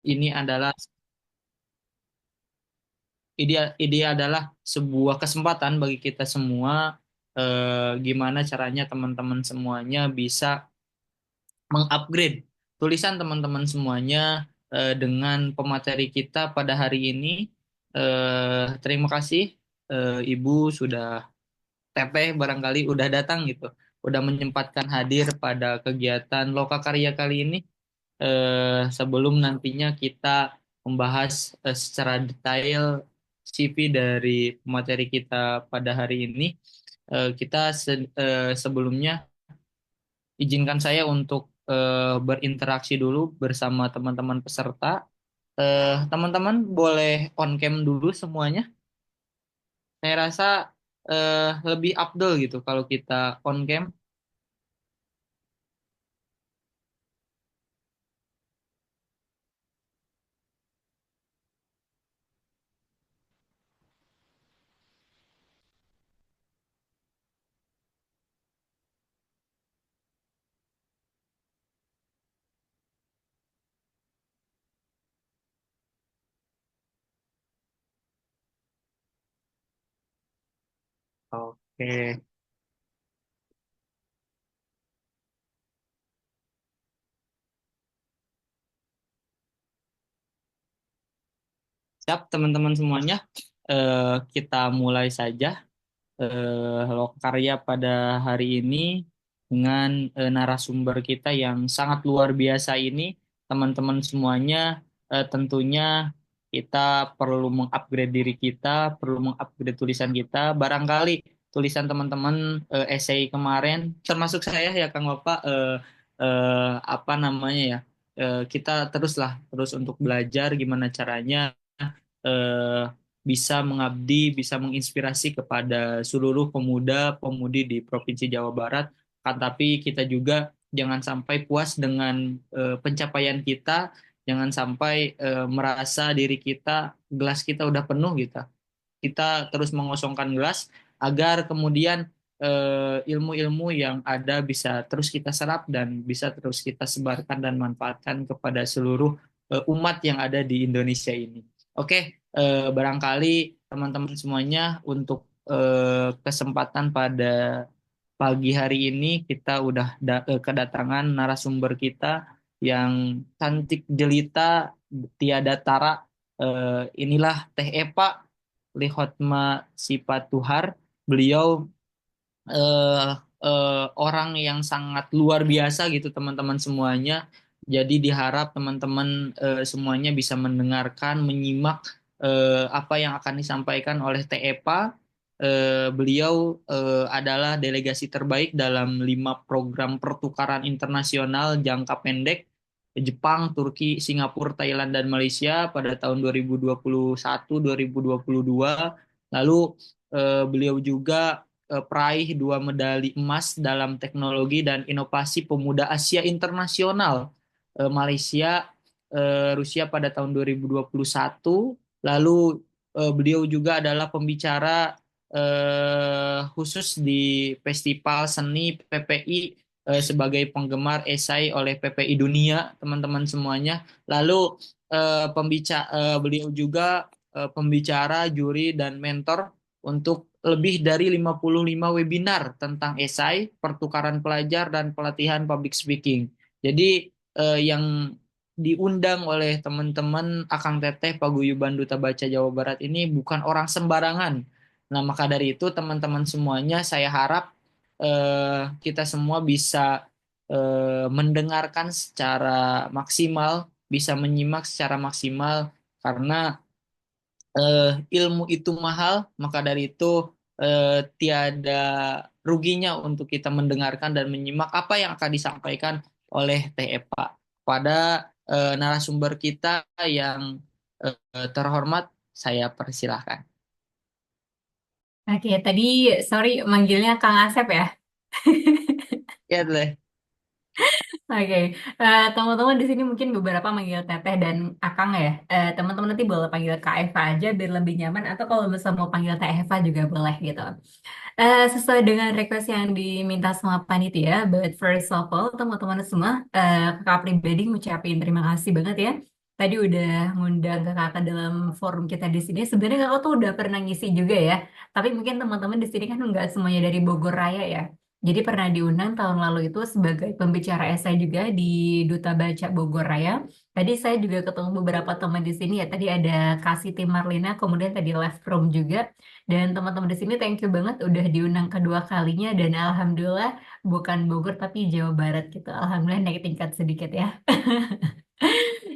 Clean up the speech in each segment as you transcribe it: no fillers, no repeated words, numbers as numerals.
Ini adalah ide adalah sebuah kesempatan bagi kita semua, gimana caranya teman-teman semuanya bisa mengupgrade tulisan teman-teman semuanya dengan pemateri kita pada hari ini. Terima kasih Ibu sudah Teteh barangkali udah datang gitu, udah menyempatkan hadir pada kegiatan Lokakarya kali ini. Sebelum nantinya kita membahas secara detail CV dari pemateri kita pada hari ini, sebelumnya izinkan saya untuk berinteraksi dulu bersama teman-teman peserta. Teman-teman boleh on cam dulu semuanya. Saya rasa lebih afdol gitu kalau kita on cam. Oke, siap teman-teman semuanya. Kita mulai saja Lokarya pada hari ini dengan narasumber kita yang sangat luar biasa ini. Teman-teman semuanya, tentunya kita perlu mengupgrade diri kita, perlu mengupgrade tulisan kita. Barangkali tulisan teman-teman essay kemarin, termasuk saya ya Kang Bapak, apa namanya ya, kita terus untuk belajar gimana caranya eh, bisa mengabdi, bisa menginspirasi kepada seluruh pemuda-pemudi di Provinsi Jawa Barat. Kan tapi kita juga jangan sampai puas dengan pencapaian kita, jangan sampai merasa diri kita, gelas kita udah penuh gitu. Kita terus mengosongkan gelas agar kemudian ilmu-ilmu yang ada bisa terus kita serap dan bisa terus kita sebarkan dan manfaatkan kepada seluruh umat yang ada di Indonesia ini. Oke, barangkali teman-teman semuanya untuk kesempatan pada pagi hari ini kita udah kedatangan narasumber kita yang cantik jelita tiada tara. Inilah Teh Epa Lihotma Sipatuhar. Beliau eh, orang yang sangat luar biasa gitu teman-teman semuanya. Jadi diharap teman-teman semuanya bisa mendengarkan, menyimak apa yang akan disampaikan oleh TEPA. Beliau adalah delegasi terbaik dalam 5 program pertukaran internasional jangka pendek Jepang, Turki, Singapura, Thailand, dan Malaysia pada tahun 2021-2022. Lalu beliau juga peraih 2 medali emas dalam teknologi dan inovasi pemuda Asia Internasional Malaysia Rusia pada tahun 2021. Lalu beliau juga adalah pembicara khusus di Festival Seni PPI sebagai penggemar esai oleh PPI Dunia, teman-teman semuanya. Lalu beliau juga pembicara, juri, dan mentor untuk lebih dari 55 webinar tentang esai, pertukaran pelajar, dan pelatihan public speaking. Jadi yang diundang oleh teman-teman Akang Teteh Paguyuban Duta Baca Jawa Barat ini bukan orang sembarangan. Nah, maka dari itu teman-teman semuanya saya harap kita semua bisa mendengarkan secara maksimal, bisa menyimak secara maksimal karena eh, ilmu itu mahal, maka dari itu tiada ruginya untuk kita mendengarkan dan menyimak apa yang akan disampaikan oleh Teh Epa. Pada narasumber kita yang terhormat, saya persilahkan. Oke, tadi sorry manggilnya Kang Asep ya. Ya, Teh. Oke, teman-teman di sini mungkin beberapa manggil Teteh dan Akang ya. Teman-teman nanti boleh panggil Kak Eva aja biar lebih nyaman atau kalau misalnya mau panggil Teh Eva juga boleh gitu. Sesuai dengan request yang diminta sama panitia, but first of all teman-teman semua, kakak pribadi ngucapin terima kasih banget ya tadi udah ngundang ke kakak dalam forum kita di sini. Sebenarnya kakak tuh udah pernah ngisi juga ya. Tapi mungkin teman-teman di sini kan nggak semuanya dari Bogor Raya ya. Jadi pernah diundang tahun lalu itu sebagai pembicara esai juga di Duta Baca Bogor Raya. Tadi saya juga ketemu beberapa teman di sini ya. Tadi ada Kasiti Marlina, kemudian tadi Left Room juga. Dan teman-teman di sini thank you banget udah diundang kedua kalinya. Dan alhamdulillah bukan Bogor tapi Jawa Barat gitu. Alhamdulillah naik tingkat sedikit ya.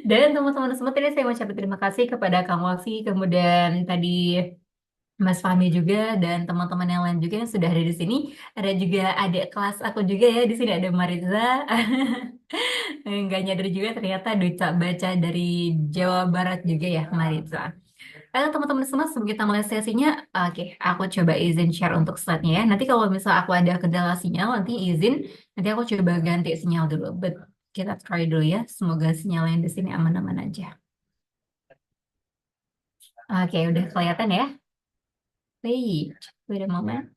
Dan teman-teman semua tadi saya mau ucapkan terima kasih kepada Kang Wafi, kemudian tadi Mas Fahmi juga dan teman-teman yang lain juga yang sudah ada di sini. Ada juga adik kelas aku juga ya di sini ada Mariza. Nggak nyadar juga ternyata duta baca dari Jawa Barat juga ya Mariza. Teman-teman semua sebelum kita mulai sesinya, oke, aku coba izin share untuk slide-nya ya. Nanti kalau misal aku ada kendala sinyal, nanti izin, nanti aku coba ganti sinyal dulu. But kita try dulu ya. Semoga sinyal yang di sini aman-aman aja. Oke, udah kelihatan ya? Wait a moment.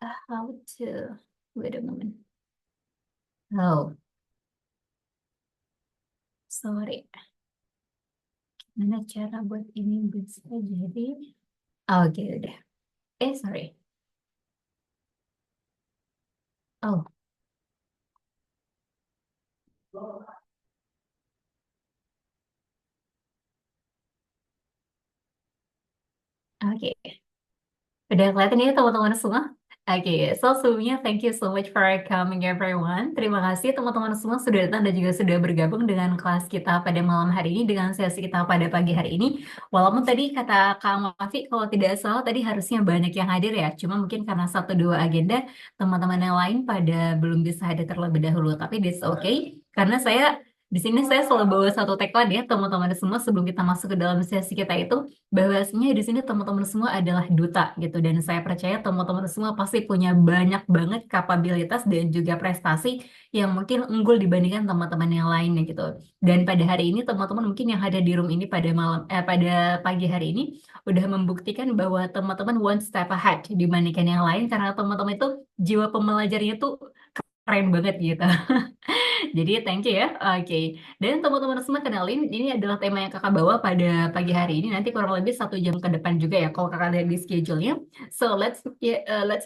How to? Wait a moment. Oh, sorry. Mana cara buat ini bisa jadi? Oke, udah. Sorry. Oh, oke. Udah kelihatan ya teman-teman semua? Oke, so sebelumnya thank you so much for coming everyone. Terima kasih teman-teman semua sudah datang dan juga sudah bergabung dengan kelas kita pada malam hari ini, dengan sesi kita pada pagi hari ini. Walaupun tadi kata Kak Mafi, kalau tidak salah tadi harusnya banyak yang hadir ya. Cuma mungkin karena satu dua agenda, teman-teman yang lain pada belum bisa hadir terlebih dahulu. Tapi that's okay, karena saya di sini saya selalu bawa satu tagline ya teman-teman semua sebelum kita masuk ke dalam sesi kita itu, bahwasanya di sini teman-teman semua adalah duta gitu, dan saya percaya teman-teman semua pasti punya banyak banget kapabilitas dan juga prestasi yang mungkin unggul dibandingkan teman-teman yang lainnya gitu. Dan pada hari ini teman-teman mungkin yang ada di room ini pada pada pagi hari ini udah membuktikan bahwa teman-teman one step ahead dibandingkan yang lain, karena teman-teman itu jiwa pembelajarnya tuh keren banget gitu. Jadi thank you ya. Oke. Dan teman-teman semua kenalin, ini adalah tema yang kakak bawa pada pagi hari ini. Nanti kurang lebih 1 jam ke depan juga ya, kalau kakak lihat di schedule-nya. So let's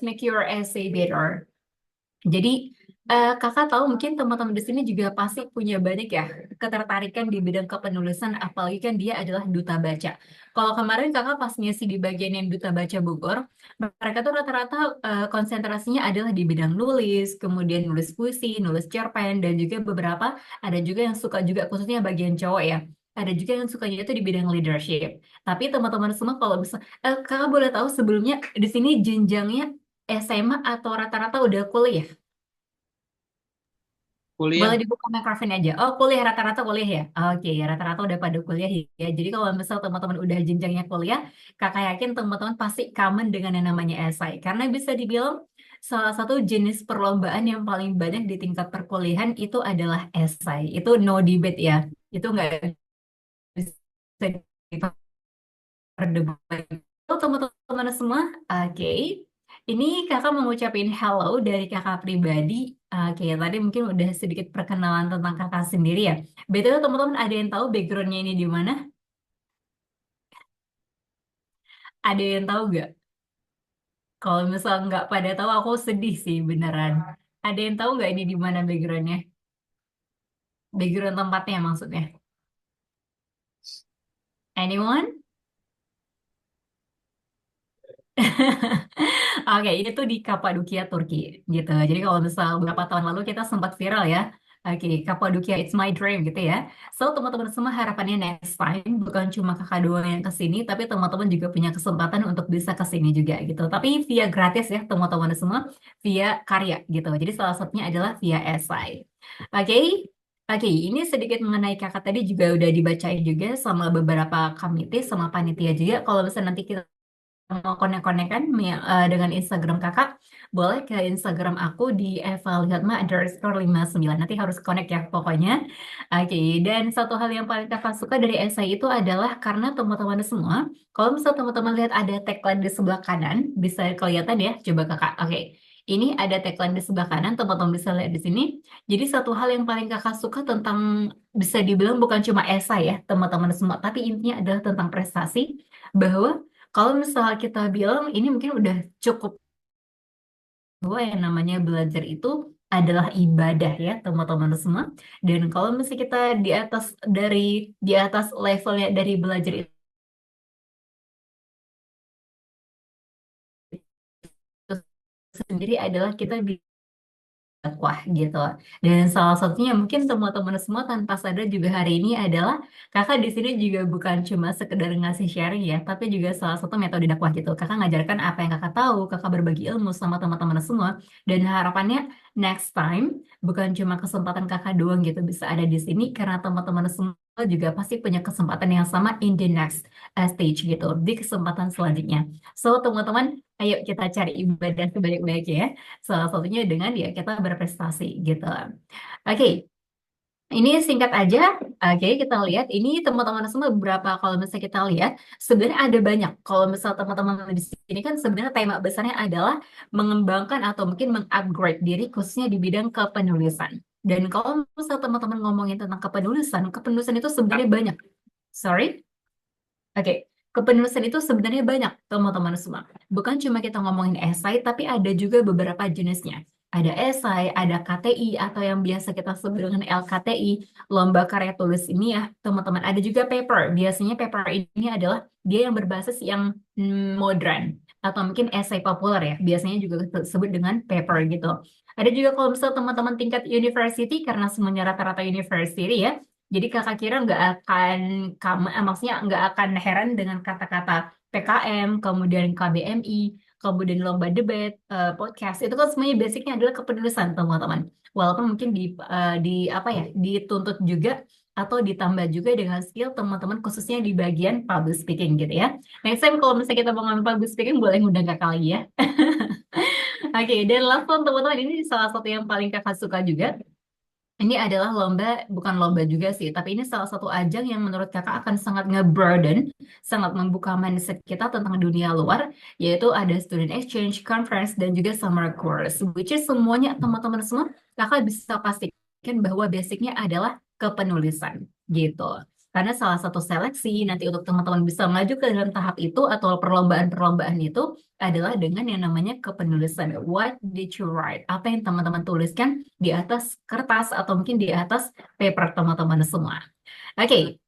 make your essay better. Jadi kakak tahu mungkin teman-teman di sini juga pasti punya banyak ya ketertarikan di bidang kepenulisan, apalagi kan dia adalah duta baca. Kalau kemarin kakak pas ngisi di bagian yang duta baca Bogor, mereka tuh rata-rata konsentrasinya adalah di bidang nulis, kemudian nulis puisi, nulis cerpen, dan juga beberapa ada juga yang suka juga khususnya bagian cowok ya. Ada juga yang sukanya itu di bidang leadership. Tapi teman-teman semua kalau bisa, kakak boleh tahu sebelumnya di sini jenjangnya SMA atau rata-rata udah kuliah? Boleh Kuliah. dibuka mikrofon aja. Oh, kuliah rata-rata kuliah ya. Oke, ya rata-rata udah pada kuliah ya. Jadi kalau misal teman-teman udah jenjangnya kuliah, kakak yakin teman-teman pasti common dengan yang namanya esai. Karena bisa dibilang salah satu jenis perlombaan yang paling banyak di tingkat perkuliahan itu adalah esai. Itu no debate ya. Itu nggak bisa diperdebatkan. Oh, teman-teman semua, oke. Ini kakak mau ngucapin hello dari kakak pribadi. Oke, tadi mungkin udah sedikit perkenalan tentang kakak sendiri ya. BTW teman-teman ada yang tahu backgroundnya ini di mana? Ada yang tahu nggak? Kalau misal nggak pada tahu, aku sedih sih beneran. Ada yang tahu nggak ini di mana backgroundnya? Background tempatnya maksudnya. Anyone? Oke, ini tuh di Kapadokia, Turki, gitu. Jadi kalau misal beberapa tahun lalu kita sempat viral ya. Oke, Kapadokia, it's my dream gitu ya. So, teman-teman semua harapannya next time bukan cuma kakak doang yang ke sini, tapi teman-teman juga punya kesempatan untuk bisa ke sini juga gitu. Tapi via gratis ya, teman-teman semua, via karya gitu. Jadi salah satunya adalah via esai. Oke, Oke, ini sedikit mengenai kakak tadi juga udah dibacain juga sama beberapa komite sama panitia juga. Kalau misalnya nanti kita mau konek-konekan dengan Instagram kakak, boleh ke Instagram aku di eva_lihatma_59. Nanti harus connect ya pokoknya. Oke, dan satu hal yang paling kakak suka dari esai itu adalah karena teman-teman semua, kalau misal teman-teman lihat ada tagline di sebelah kanan, bisa kelihatan ya, coba kakak. Oke, Ini ada tagline di sebelah kanan, teman-teman bisa lihat di sini. Jadi satu hal yang paling kakak suka tentang, bisa dibilang bukan cuma esai ya, teman-teman semua, tapi intinya adalah tentang prestasi, bahwa kalau misalnya kita bilang ini mungkin udah cukup, bahwa yang namanya belajar itu adalah ibadah ya teman-teman semua. Dan kalau misalnya kita di atas, dari di atas levelnya dari belajar itu sendiri adalah kita dakwah gitu. Dan salah satunya mungkin teman-teman semua tanpa sadar juga hari ini adalah kakak di sini juga bukan cuma sekedar ngasih sharing ya, tapi juga salah satu metode dakwah gitu. Kakak ngajarkan apa yang kakak tahu, kakak berbagi ilmu sama teman-teman semua. Dan harapannya next time bukan cuma kesempatan kakak doang gitu bisa ada di sini, karena teman-teman semua juga pasti punya kesempatan yang sama in the next stage gitu, di kesempatan selanjutnya. So teman-teman, ayo kita cari ibadah sebaik-baiknya ya. Salah satunya dengan ya kita berprestasi gitu. Oke, ini singkat aja. Oke, kita lihat ini teman-teman semua beberapa, kalau misalnya kita lihat sebenarnya ada banyak. Kalau misal teman-teman di sini kan sebenarnya tema besarnya adalah mengembangkan atau mungkin mengupgrade diri khususnya di bidang kepenulisan. Dan kalau misal teman-teman ngomongin tentang kepenulisan, kepenulisan itu sebenarnya banyak. Sorry. Oke, kepenulisan itu sebenarnya banyak, teman-teman semua. Bukan cuma kita ngomongin esai, tapi ada juga beberapa jenisnya. Ada esai, ada KTI, atau yang biasa kita sebut dengan LKTI, lomba karya tulis ini ya, teman-teman. Ada juga paper. Biasanya paper ini adalah dia yang berbasis yang modern, atau mungkin esai populer ya. Biasanya juga disebut dengan paper gitu. Ada juga kalau misalnya teman-teman tingkat university, karena semuanya rata-rata university ya, jadi kakak kira nggak akan, maksudnya nggak akan heran dengan kata-kata PKM, kemudian KBMI, kemudian lomba debat, podcast, itu kan semuanya basicnya adalah kepenulisan teman-teman. Walaupun mungkin di apa ya, dituntut juga atau ditambah juga dengan skill teman-teman khususnya di bagian public speaking gitu ya. Next time kalau misalnya kita mau ngomongin public speaking boleh ngundang kakak lagi ya. Oke, dan last one teman-teman, ini salah satu yang paling kakak suka juga. Ini adalah lomba, bukan lomba juga sih, tapi ini salah satu ajang yang menurut kakak akan sangat nge-broaden, sangat membuka mindset kita tentang dunia luar, yaitu ada student exchange, conference, dan juga summer course, which is semuanya teman-teman semua, kakak bisa pastikan bahwa basicnya adalah kepenulisan, gitu. Karena salah satu seleksi nanti untuk teman-teman bisa maju ke dalam tahap itu atau perlombaan-perlombaan itu adalah dengan yang namanya kepenulisan. What did you write? Apa yang teman-teman tuliskan di atas kertas atau mungkin di atas paper teman-teman semua. Oke,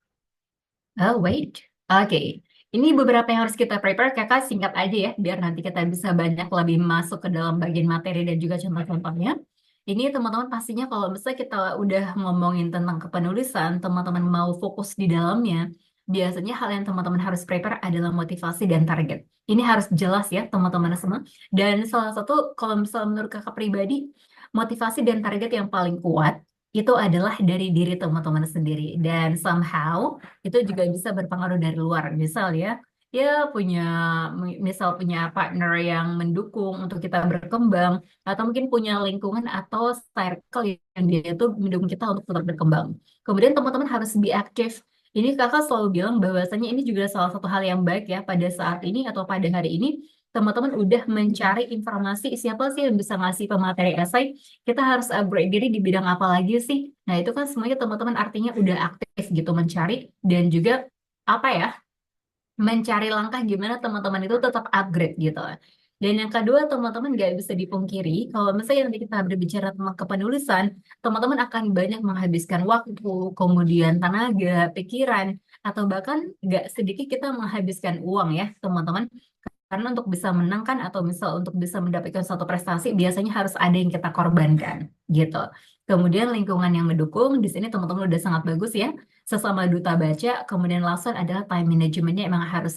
oh wait. Oke, ini beberapa yang harus kita prepare. Kakak singkat aja ya, biar nanti kita bisa banyak lebih masuk ke dalam bagian materi dan juga contoh-contohnya. Ini teman-teman pastinya kalau misalnya kita udah ngomongin tentang kepenulisan, teman-teman mau fokus di dalamnya, biasanya hal yang teman-teman harus prepare adalah motivasi dan target. Ini harus jelas ya teman-teman semua. Dan salah satu, kalau misalnya menurut kakak pribadi, motivasi dan target yang paling kuat itu adalah dari diri teman-teman sendiri. Dan somehow itu juga bisa berpengaruh dari luar. Misal ya, ya punya, misal punya partner yang mendukung untuk kita berkembang, atau mungkin punya lingkungan atau circle yang dia itu mendukung kita untuk tetap berkembang. Kemudian teman-teman harus be aktif. Ini kakak selalu bilang bahwasanya ini juga salah satu hal yang baik ya pada saat ini atau pada hari ini. Teman-teman udah mencari informasi siapa sih yang bisa ngasih pemateri esai, kita harus upgrade diri di bidang apa lagi sih. Nah, itu kan semuanya teman-teman artinya udah aktif gitu mencari dan juga apa ya, mencari langkah gimana teman-teman itu tetap upgrade gitu. Dan yang kedua, teman-teman nggak bisa dipungkiri, kalau misalnya nanti kita berbicara tentang kepenulisan, teman-teman akan banyak menghabiskan waktu, kemudian tenaga, pikiran, atau bahkan nggak sedikit kita menghabiskan uang ya, teman-teman. Karena untuk bisa menangkan atau misal untuk bisa mendapatkan suatu prestasi, biasanya harus ada yang kita korbankan, gitu. Kemudian lingkungan yang mendukung, di sini teman-teman udah sangat bagus ya. Sesama duta baca, kemudian last one adalah time managementnya emang harus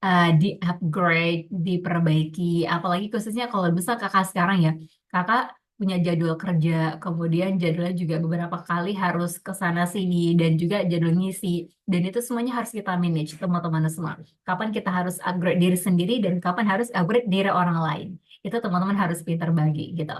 di-upgrade, diperbaiki. Apalagi khususnya kalau bisa kakak sekarang ya, kakak punya jadwal kerja, kemudian jadwalnya juga beberapa kali harus ke sana sini dan juga jadwal ngisi. Dan itu semuanya harus kita manage, teman-teman semua. Kapan kita harus upgrade diri sendiri dan kapan harus upgrade diri orang lain. Itu teman-teman harus pintar bagi gitu.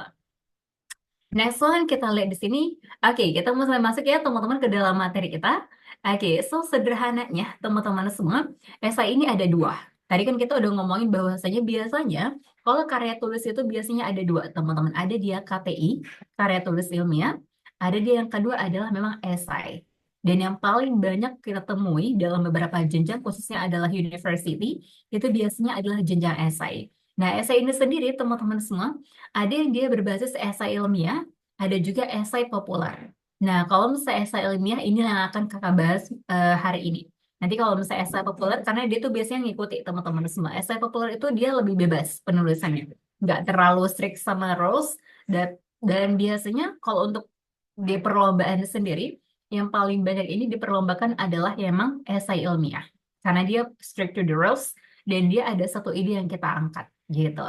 Next one kita lihat di sini. Oke, kita mulai masuk ya teman-teman ke dalam materi kita. Oke, so sederhananya teman-teman semua, esai ini ada dua. Tadi kan kita udah ngomongin bahwasanya biasanya kalau karya tulis itu biasanya ada dua, teman-teman. Ada dia KTI, karya tulis ilmiah. Ada dia yang kedua adalah memang esai. Dan yang paling banyak kita temui dalam beberapa jenjang, khususnya adalah university, itu biasanya adalah jenjang esai. Nah, esai ini sendiri, teman-teman semua, ada yang dia berbasis esai ilmiah, ada juga esai populer. Nah, kalau misalnya esai ilmiah, ini yang akan kakak bahas hari ini. Nanti kalau misalnya esai populer, karena dia tuh biasanya ngikuti teman-teman semua. Esai populer itu dia lebih bebas penulisannya. Nggak terlalu strict sama rules. Dan biasanya kalau untuk di perlombaan sendiri, yang paling banyak ini diperlombakan adalah emang esai ilmiah. Karena dia strict to the rules, dan dia ada satu ide yang kita angkat, gitu.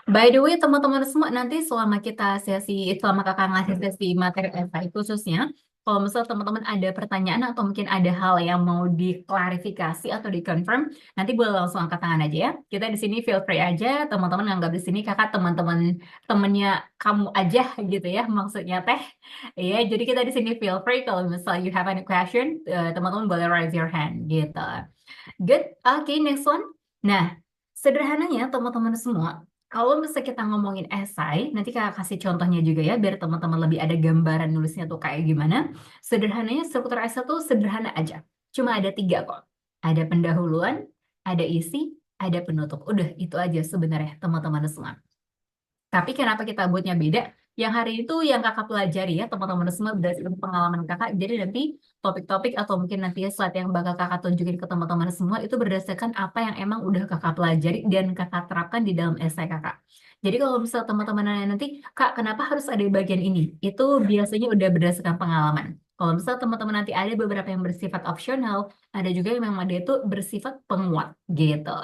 By the way, teman-teman semua, nanti selama kakak ngasih sesi materi FI khususnya, kalau misal teman-teman ada pertanyaan atau mungkin ada hal yang mau diklarifikasi atau dikonfirm, nanti boleh langsung angkat tangan aja ya. Kita di sini feel free aja, teman-teman nganggap di sini kakak teman-teman temennya kamu aja gitu ya, maksudnya teh. Ya, jadi kita di sini feel free kalau misal you have any question, teman-teman boleh raise your hand gitu. Good. Oke, next one. Nah, sederhananya teman-teman semua, kalau misalnya kita ngomongin esai, nanti kakak kasih contohnya juga ya, biar teman-teman lebih ada gambaran nulisnya tuh kayak gimana. Sederhananya struktur esai tuh sederhana aja. Cuma ada tiga kok. Ada pendahuluan, ada isi, ada penutup. Udah, itu aja sebenarnya teman-teman semua. Tapi kenapa kita buatnya beda? Yang hari itu yang kakak pelajari ya, teman-teman semua berdasarkan pengalaman kakak. Jadi nanti topik-topik atau mungkin nanti slide yang bakal kakak tunjukin ke teman-teman semua itu berdasarkan apa yang emang udah kakak pelajari dan kakak terapkan di dalam esai kakak. Jadi kalau misal teman-teman nanya nanti, Kak, kenapa harus ada bagian ini? Itu biasanya udah berdasarkan pengalaman. Kalau misal teman-teman nanti ada beberapa yang bersifat opsional, ada juga yang memang dia itu bersifat penguat gitu.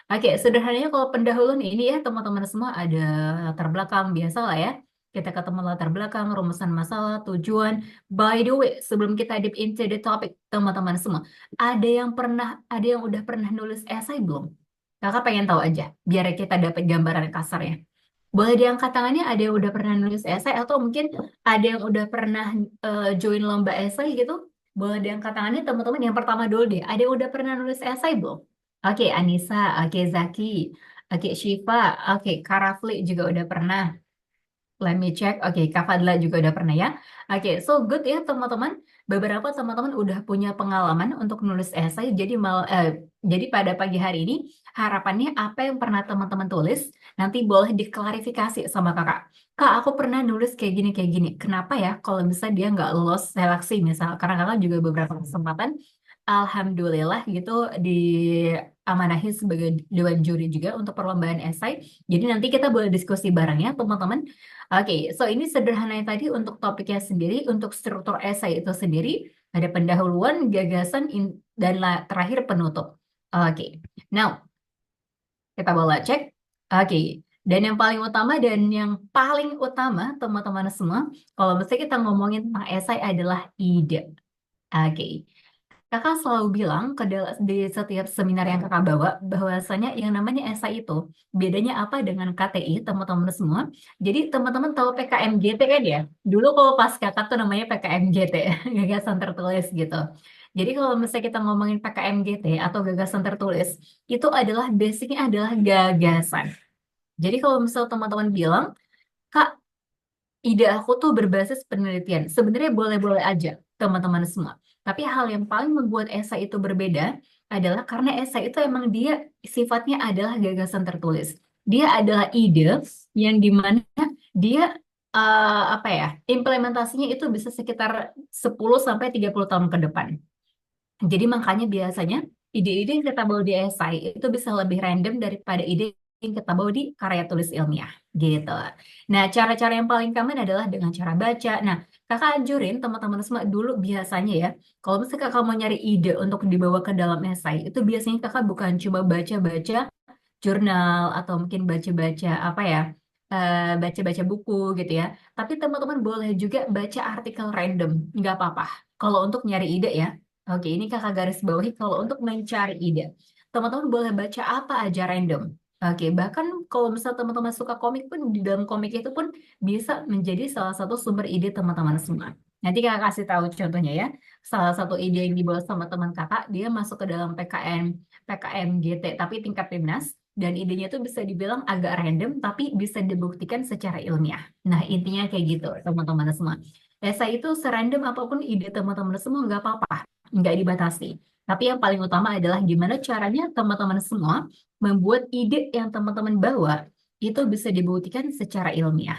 Oke, sederhananya kalau pendahuluan ini ya teman-teman semua ada latar belakang biasa lah ya. Kita ketemu latar belakang, rumusan masalah, tujuan. By the way, sebelum kita deep into the topic, teman-teman semua, ada yang udah pernah nulis esai belum? Kakak pengen tahu aja, biar kita dapat gambaran kasarnya. Boleh diangkat tangannya, ada yang udah pernah nulis esai atau mungkin ada yang udah pernah join lomba esai gitu? Boleh diangkat tangannya teman-teman. Yang pertama dulu deh, ada yang udah pernah nulis esai belum? Oke, Anissa, oke Zaki, oke Shiva, oke Karafli juga udah pernah. Let me check. Oke, Kak Fadla juga udah pernah ya. Oke, so good ya teman-teman. Beberapa teman-teman udah punya pengalaman untuk nulis esai. Jadi pada pagi hari ini harapannya apa yang pernah teman-teman tulis nanti boleh diklarifikasi sama kakak. Kak, aku pernah nulis kayak gini kayak gini. Kenapa ya? Kalau misalnya dia nggak lolos seleksi misal, karena kakak juga beberapa kesempatan Alhamdulillah gitu diamanahi sebagai dewan juri juga untuk perlombaan esai. Jadi nanti kita boleh diskusi bareng ya teman-teman. Oke, so ini sederhananya tadi untuk topiknya sendiri, untuk struktur esai itu sendiri, ada pendahuluan, gagasan, dan terakhir penutup. Oke, now kita boleh cek. Oke, dan yang paling utama teman-teman semua, kalau misalnya kita ngomongin tentang esai adalah ide. Oke, kakak selalu bilang di setiap seminar yang kakak bawa bahwasanya yang namanya esai itu bedanya apa dengan KTI teman-teman semua. Jadi teman-teman tahu PKMGT kan ya? Dulu kalau pas kakak tuh namanya PKMGT, gagasan tertulis gitu. Jadi kalau misalnya kita ngomongin PKMGT atau gagasan tertulis, itu adalah basicnya adalah gagasan. Jadi kalau misal teman-teman bilang, Kak, ide aku tuh berbasis penelitian. Sebenarnya boleh-boleh aja, teman-teman semua. Tapi hal yang paling membuat esai itu berbeda adalah karena esai itu emang dia sifatnya adalah gagasan tertulis. Dia adalah ide yang dimana dia apa ya, implementasinya itu bisa sekitar 10 sampai 30 tahun ke depan. Jadi makanya biasanya ide-ide yang kita bawa di esai itu bisa lebih random daripada ide yang kita bawa di karya tulis ilmiah gitu. Nah, cara-cara yang paling common adalah dengan cara baca. Nah, kakak anjurin teman-teman semua dulu biasanya ya, kalau misalnya kakak mau nyari ide untuk dibawa ke dalam esai, itu biasanya kakak bukan cuma baca-baca jurnal atau mungkin baca-baca apa ya, baca-baca buku gitu ya. Tapi teman-teman boleh juga baca artikel random, nggak apa-apa. Kalau untuk nyari ide ya. Oke, ini kakak garis bawahi kalau untuk mencari ide. Teman-teman boleh baca apa aja random. Oke, bahkan kalau misal teman-teman suka komik pun di dalam komik itu pun bisa menjadi salah satu sumber ide teman-teman semua. Nanti kakak kasih tahu contohnya ya. Salah satu ide yang dibawa sama teman kakak, dia masuk ke dalam PKM GT, tapi tingkat timnas. Dan idenya itu bisa dibilang agak random, tapi bisa dibuktikan secara ilmiah. Nah, intinya kayak gitu, teman-teman semua. Esai itu serandom apapun ide teman-teman semua, nggak apa-apa, nggak dibatasi. Tapi yang paling utama adalah gimana caranya teman-teman semua membuat ide yang teman-teman bawa itu bisa dibuktikan secara ilmiah.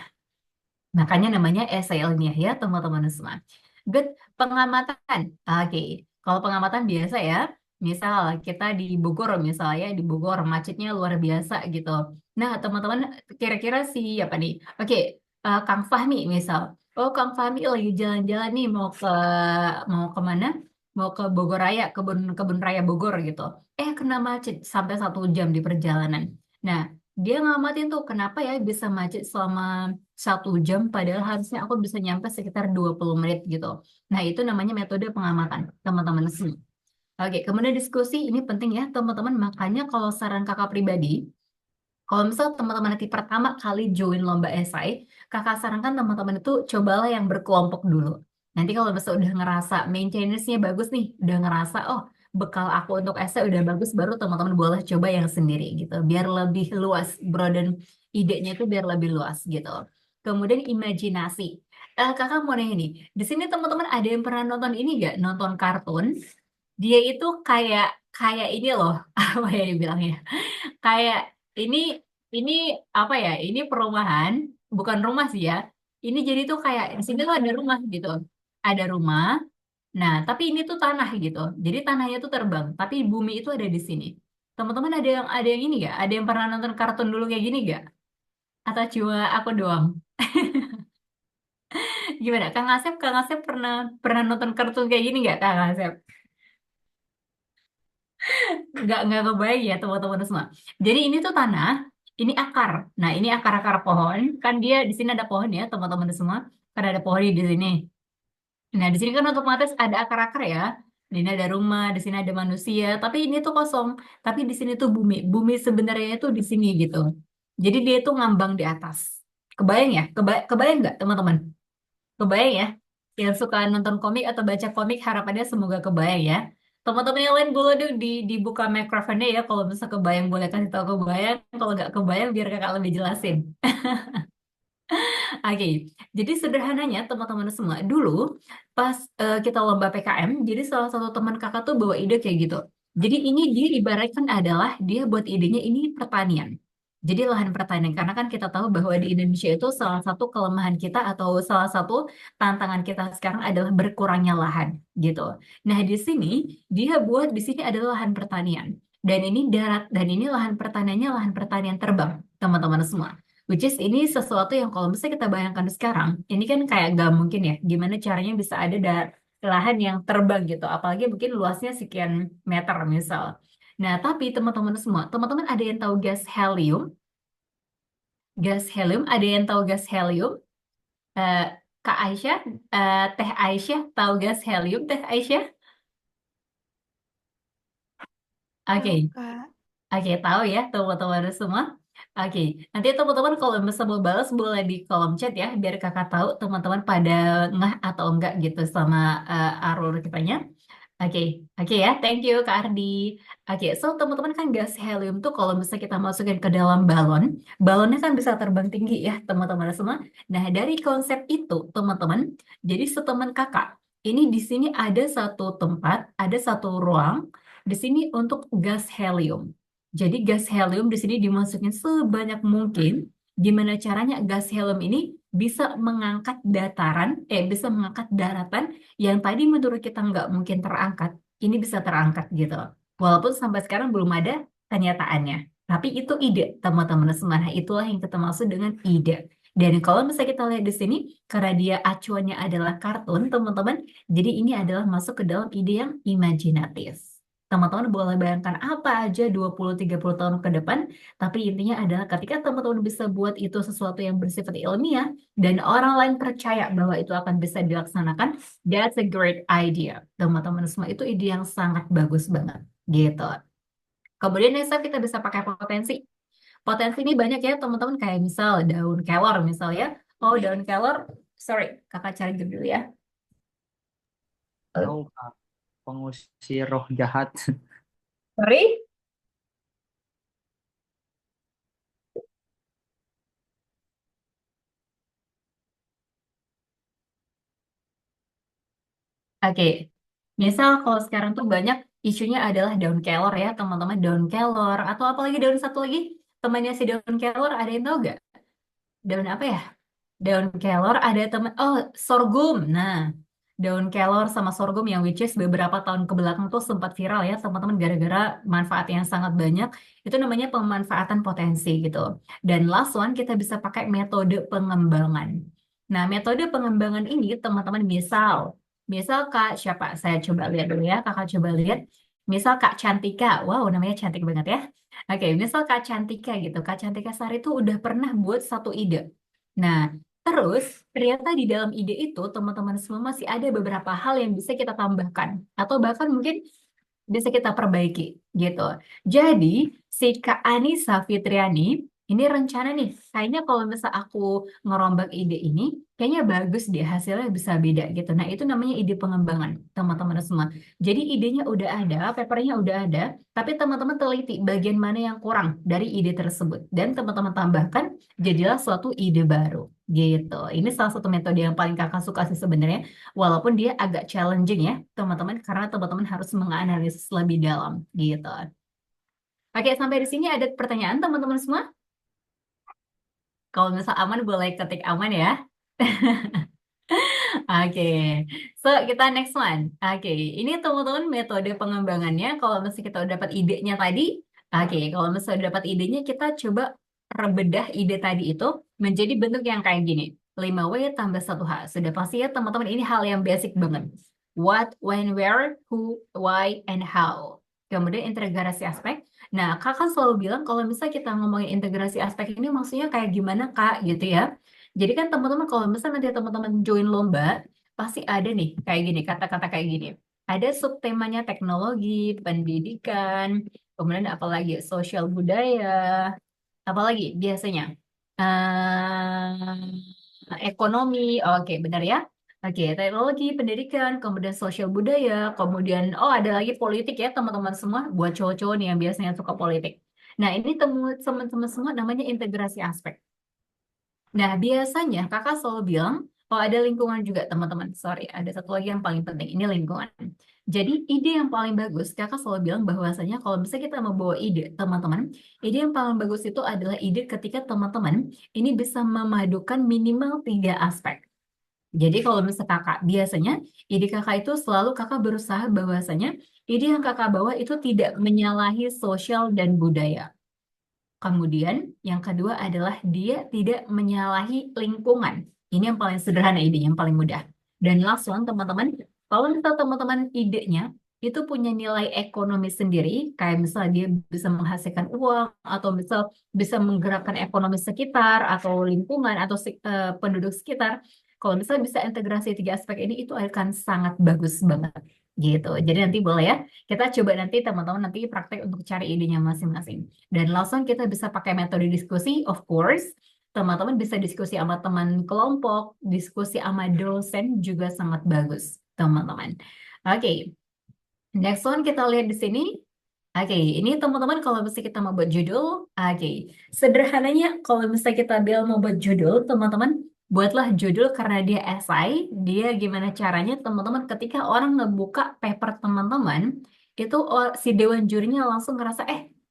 Makanya namanya esai ilmiah ya teman-teman semua. Good, pengamatan. Oke, kalau pengamatan biasa ya, misal kita di Bogor misalnya, di Bogor macetnya luar biasa gitu. Nah teman-teman kira-kira si apa nih? Oke, Kang Fahmi misal. Oh Kang Fahmi lagi jalan-jalan nih mau kemana? Mau ke Bogor Raya, kebun kebun raya Bogor gitu. Kena macet sampai 1 jam di perjalanan. Nah dia ngamatin tuh kenapa ya bisa macet selama 1 jam, padahal harusnya aku bisa nyampe sekitar 20 menit gitu. Nah, itu namanya metode pengamatan, teman-teman semua. Oke, kemudian diskusi, ini penting ya, teman-teman. Makanya kalau saran kakak pribadi, kalau misal teman-teman nanti pertama kali join lomba esai, kakak sarankan teman-teman itu cobalah yang berkelompok dulu. Nanti kalau misal udah ngerasa maintenance-nya bagus nih, udah ngerasa, oh bekal aku untuk esai udah bagus, baru teman-teman boleh coba yang sendiri gitu. Biar lebih luas, broaden idenya itu biar lebih luas gitu. Kemudian imajinasi. Kakak mau nanya nih, di sini teman-teman ada yang pernah nonton ini gak? Nonton kartun? Dia itu kayak kayak ini loh, apa ya dibilangnya? Kayak ini ini apa ya? Ini perumahan, bukan rumah sih ya. Ini jadi tuh kayak di sini tuh ada rumah gitu. Ada rumah. Nah, tapi ini tuh tanah gitu. Jadi tanahnya tuh terbang, tapi bumi itu ada di sini. Teman-teman ada yang ini gak? Ada yang pernah nonton kartun dulu kayak gini gak? Atau cuma aku doang? Gimana? Kang Asep pernah pernah nonton kartun kayak gini gak, Kang Asep? Nggak kebayang ya teman-teman semua. Jadi ini tuh tanah, ini akar. Nah ini akar-akar pohon. Kan dia di sini ada pohon ya teman-teman semua. Kan ada pohon di sini. Nah di sini kan otomatis ada akar-akar ya. Di sini ada rumah, di sini ada manusia. Tapi ini tuh kosong. Tapi di sini tuh bumi. Bumi sebenarnya itu di sini gitu. Jadi dia tuh ngambang di atas. Kebayang ya? Kebayang nggak teman-teman? Kebayang ya? Yang suka nonton komik atau baca komik harapannya semoga kebayang ya. Teman-teman yang lain boleh dong dibuka microphone ya. Kalau bisa kebayang boleh kasih tahu kebayang. Kalau nggak kebayang biar kakak lebih jelasin. Oke, jadi sederhananya teman-teman semua. Dulu pas kita lomba PKM, jadi salah satu teman kakak tuh bawa ide kayak gitu. Jadi ini dia ibaratkan adalah dia buat idenya ini pertanian. Jadi lahan pertanian, karena kan kita tahu bahwa di Indonesia itu salah satu kelemahan kita atau salah satu tantangan kita sekarang adalah berkurangnya lahan gitu. Nah di sini dia buat di sini adalah lahan pertanian. Dan ini darat dan ini lahan pertaniannya lahan pertanian terbang, teman-teman semua. Which is ini sesuatu yang kalau misalnya kita bayangkan sekarang, ini kan kayak gak mungkin ya, gimana caranya bisa ada lahan yang terbang gitu, apalagi mungkin luasnya sekian meter misal. Nah, tapi teman-teman semua, teman-teman ada yang tahu gas helium? Gas helium, ada yang tahu gas helium? Eh, Kak Aisyah, Teh Aisyah tahu gas helium, Teh Aisyah? Oke, Tahu, Kak. Oke, tahu ya teman-teman semua. Oke, nanti teman-teman kalau misalnya mau balas boleh di kolom chat ya, biar kakak tahu teman-teman pada ngeh atau enggak gitu sama Arul kitanya. Oke, oke ya, thank you Kak Ardi. Oke, so teman-teman kan gas helium tuh kalau misalnya kita masukin ke dalam balon, balonnya kan bisa terbang tinggi ya teman-teman semua. Nah dari konsep itu teman-teman, jadi seteman kakak, ini di sini ada satu tempat, ada satu ruang di sini untuk gas helium. Jadi gas helium di sini dimasukin sebanyak mungkin. Gimana caranya gas helium ini bisa mengangkat bisa mengangkat daratan yang tadi menurut kita nggak mungkin terangkat, ini bisa terangkat gitu. Walaupun sampai sekarang belum ada kenyataannya. Tapi itu ide teman-teman semua. Nah, itulah yang kita maksud dengan ide. Dan kalau misalnya kita lihat di sini, karena dia acuannya adalah kartun, teman-teman, jadi ini adalah masuk ke dalam ide yang imajinatif. Teman-teman boleh bayangkan apa aja 20-30 tahun ke depan, tapi intinya adalah ketika teman-teman bisa buat itu sesuatu yang bersifat ilmiah, dan orang lain percaya bahwa itu akan bisa dilaksanakan, that's a great idea. Teman-teman semua itu ide yang sangat bagus banget gitu. Kemudian Nesa kita bisa pakai potensi. Potensi ini banyak ya teman-teman kayak misal daun kelor misal ya. Oh daun kelor, sorry kakak cari dulu ya. Eh, Tahu Kak, pengusir roh jahat. Sorry? Oke, misal kalau sekarang tuh banyak isunya adalah daun kelor ya, teman-teman, daun kelor atau apalagi daun satu lagi temannya si daun kelor, ada yang tahu gak? Daun apa ya? Daun kelor ada teman, oh, sorghum. Nah, daun kelor sama sorghum yang which is beberapa tahun ke belakang tuh sempat viral ya teman-teman, gara-gara manfaat yang sangat banyak. Itu namanya pemanfaatan potensi gitu. Dan last one, kita bisa pakai metode pengembangan. Nah, metode pengembangan ini teman-teman, misal Kak siapa, saya coba lihat dulu ya, kakak coba lihat, misal Kak Cantika, wow namanya cantik banget ya. Oke, misal Kak Cantika gitu, Kak Cantika Sari itu udah pernah buat satu ide. Nah, terus, ternyata di dalam ide itu, teman-teman semua masih ada beberapa hal yang bisa kita tambahkan. Atau bahkan mungkin bisa kita perbaiki, gitu. Jadi, si Kak Anissa Fitriani, ini rencana nih, kayaknya kalau misal aku ngerombak ide ini, kayaknya bagus deh, hasilnya bisa beda, gitu. Nah, itu namanya ide pengembangan, teman-teman semua. Jadi, idenya udah ada, papernya udah ada, tapi teman-teman teliti bagian mana yang kurang dari ide tersebut. Dan teman-teman tambahkan, jadilah suatu ide baru. Gitu. Ini salah satu metode yang paling kakak suka sih sebenarnya. Walaupun dia agak challenging ya, teman-teman, karena teman-teman harus menganalisis lebih dalam. Gitu. Oke, sampai di sini ada pertanyaan teman-teman semua? Kalau misal aman, boleh ketik aman ya. Oke, so kita next one. Oke, ini teman-teman metode pengembangannya. Kalau misalnya kita udah dapat idenya tadi, oke, kalau misalnya udah dapat idenya, kita coba rebedah ide tadi itu menjadi bentuk yang kayak gini. 5W tambah 1H. Sudah pasti ya teman-teman, ini hal yang basic banget. What, when, where, who, why, and how. Kemudian integrasi aspek. Nah, kakak selalu bilang kalau misalnya kita ngomongin integrasi aspek ini maksudnya kayak gimana kak gitu ya. Jadi kan teman-teman kalau misalnya nanti teman-teman join lomba, pasti ada nih kayak gini, kata-kata kayak gini. Ada subtemanya teknologi, pendidikan, kemudian apalagi sosial budaya, apalagi biasanya ekonomi, oke benar ya. Oke, teknologi, pendidikan, kemudian sosial budaya, kemudian oh ada lagi politik ya teman-teman semua, buat cowok-cowok nih yang biasanya suka politik. Nah, ini teman-teman semua namanya integrasi aspek. Nah, biasanya kakak selalu bilang, kalau ada lingkungan juga teman-teman, sorry, ada satu lagi yang paling penting, ini lingkungan. Jadi ide yang paling bagus, kakak selalu bilang bahwasanya kalau misalnya kita mau bawa ide, teman-teman, ide yang paling bagus itu adalah ide ketika teman-teman ini bisa memadukan minimal 3 aspek. Jadi kalau misalnya kakak, biasanya ide kakak itu selalu kakak berusaha bahwasanya ide yang kakak bawa itu tidak menyalahi sosial dan budaya. Kemudian yang kedua adalah dia tidak menyalahi lingkungan. Ini yang paling sederhana ide, yang paling mudah. Dan langsung teman-teman, kalau misal teman-teman idenya itu punya nilai ekonomi sendiri, kayak misal dia bisa menghasilkan uang, atau misal bisa menggerakkan ekonomi sekitar, atau lingkungan, atau penduduk sekitar. Kalau misal bisa integrasi 3 aspek ini, itu akan sangat bagus banget. Gitu. Jadi nanti boleh ya, kita coba nanti teman-teman nanti praktek untuk cari idenya masing-masing. Dan langsung kita bisa pakai metode diskusi, of course. Teman-teman bisa diskusi sama teman kelompok, diskusi sama dosen juga sangat bagus, teman-teman. Oke, next one kita lihat di sini. Oke, ini teman-teman kalau misalnya kita mau buat judul, oke. Sederhananya kalau misalnya kita bilang mau buat judul, teman-teman, buatlah judul karena dia esai, dia gimana caranya teman-teman ketika orang ngebuka paper teman-teman, itu si dewan jurinya langsung ngerasa,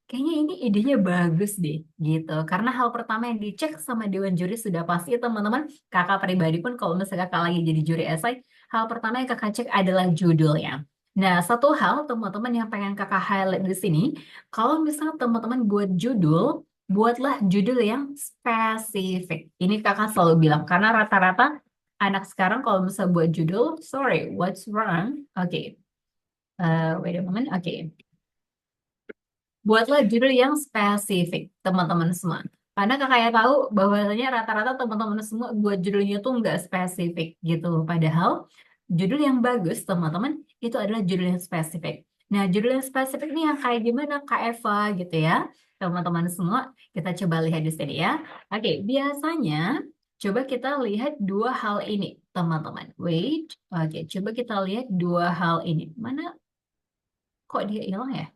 kayaknya ini idenya bagus deh, gitu. Karena hal pertama yang dicek sama dewan juri sudah pasti teman-teman, kakak pribadi pun kalau misalnya kakak lagi jadi juri esai, hal pertama yang kakak cek adalah judulnya. Nah, satu hal teman-teman yang pengen kakak highlight di sini, kalau misalnya teman-teman buat judul, buatlah judul yang spesifik. Ini kakak selalu bilang, karena rata-rata anak sekarang kalau misalnya buat judul, sorry, what's wrong? Oke, wait a moment, oke. Buatlah judul yang spesifik, teman-teman semua. Karena kakak ya tahu bahwasanya rata-rata teman-teman semua buat judulnya tuh nggak spesifik gitu. Padahal judul yang bagus, teman-teman, itu adalah judul yang spesifik. Nah, judul yang spesifik ini yang kayak gimana, Kak Eva, gitu ya. Teman-teman semua, kita coba lihat di sini ya. Oke, biasanya Coba kita lihat dua hal ini, teman-teman. Wait, oke, coba kita lihat dua hal ini. Mana kok dia hilang ya?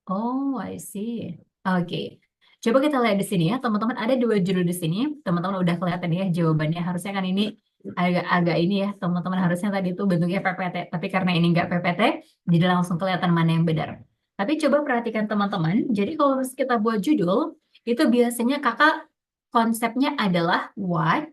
Oh, I see. Oke. Coba kita lihat di sini ya, teman-teman. Ada dua judul di sini. Teman-teman udah kelihatan ya jawabannya. Harusnya kan ini agak ini ya, teman-teman. Harusnya tadi itu bentuknya PPT. Tapi karena ini nggak PPT, jadi langsung kelihatan mana yang benar. Tapi coba perhatikan teman-teman. Jadi kalau misalnya kita buat judul, itu biasanya kakak konsepnya adalah what.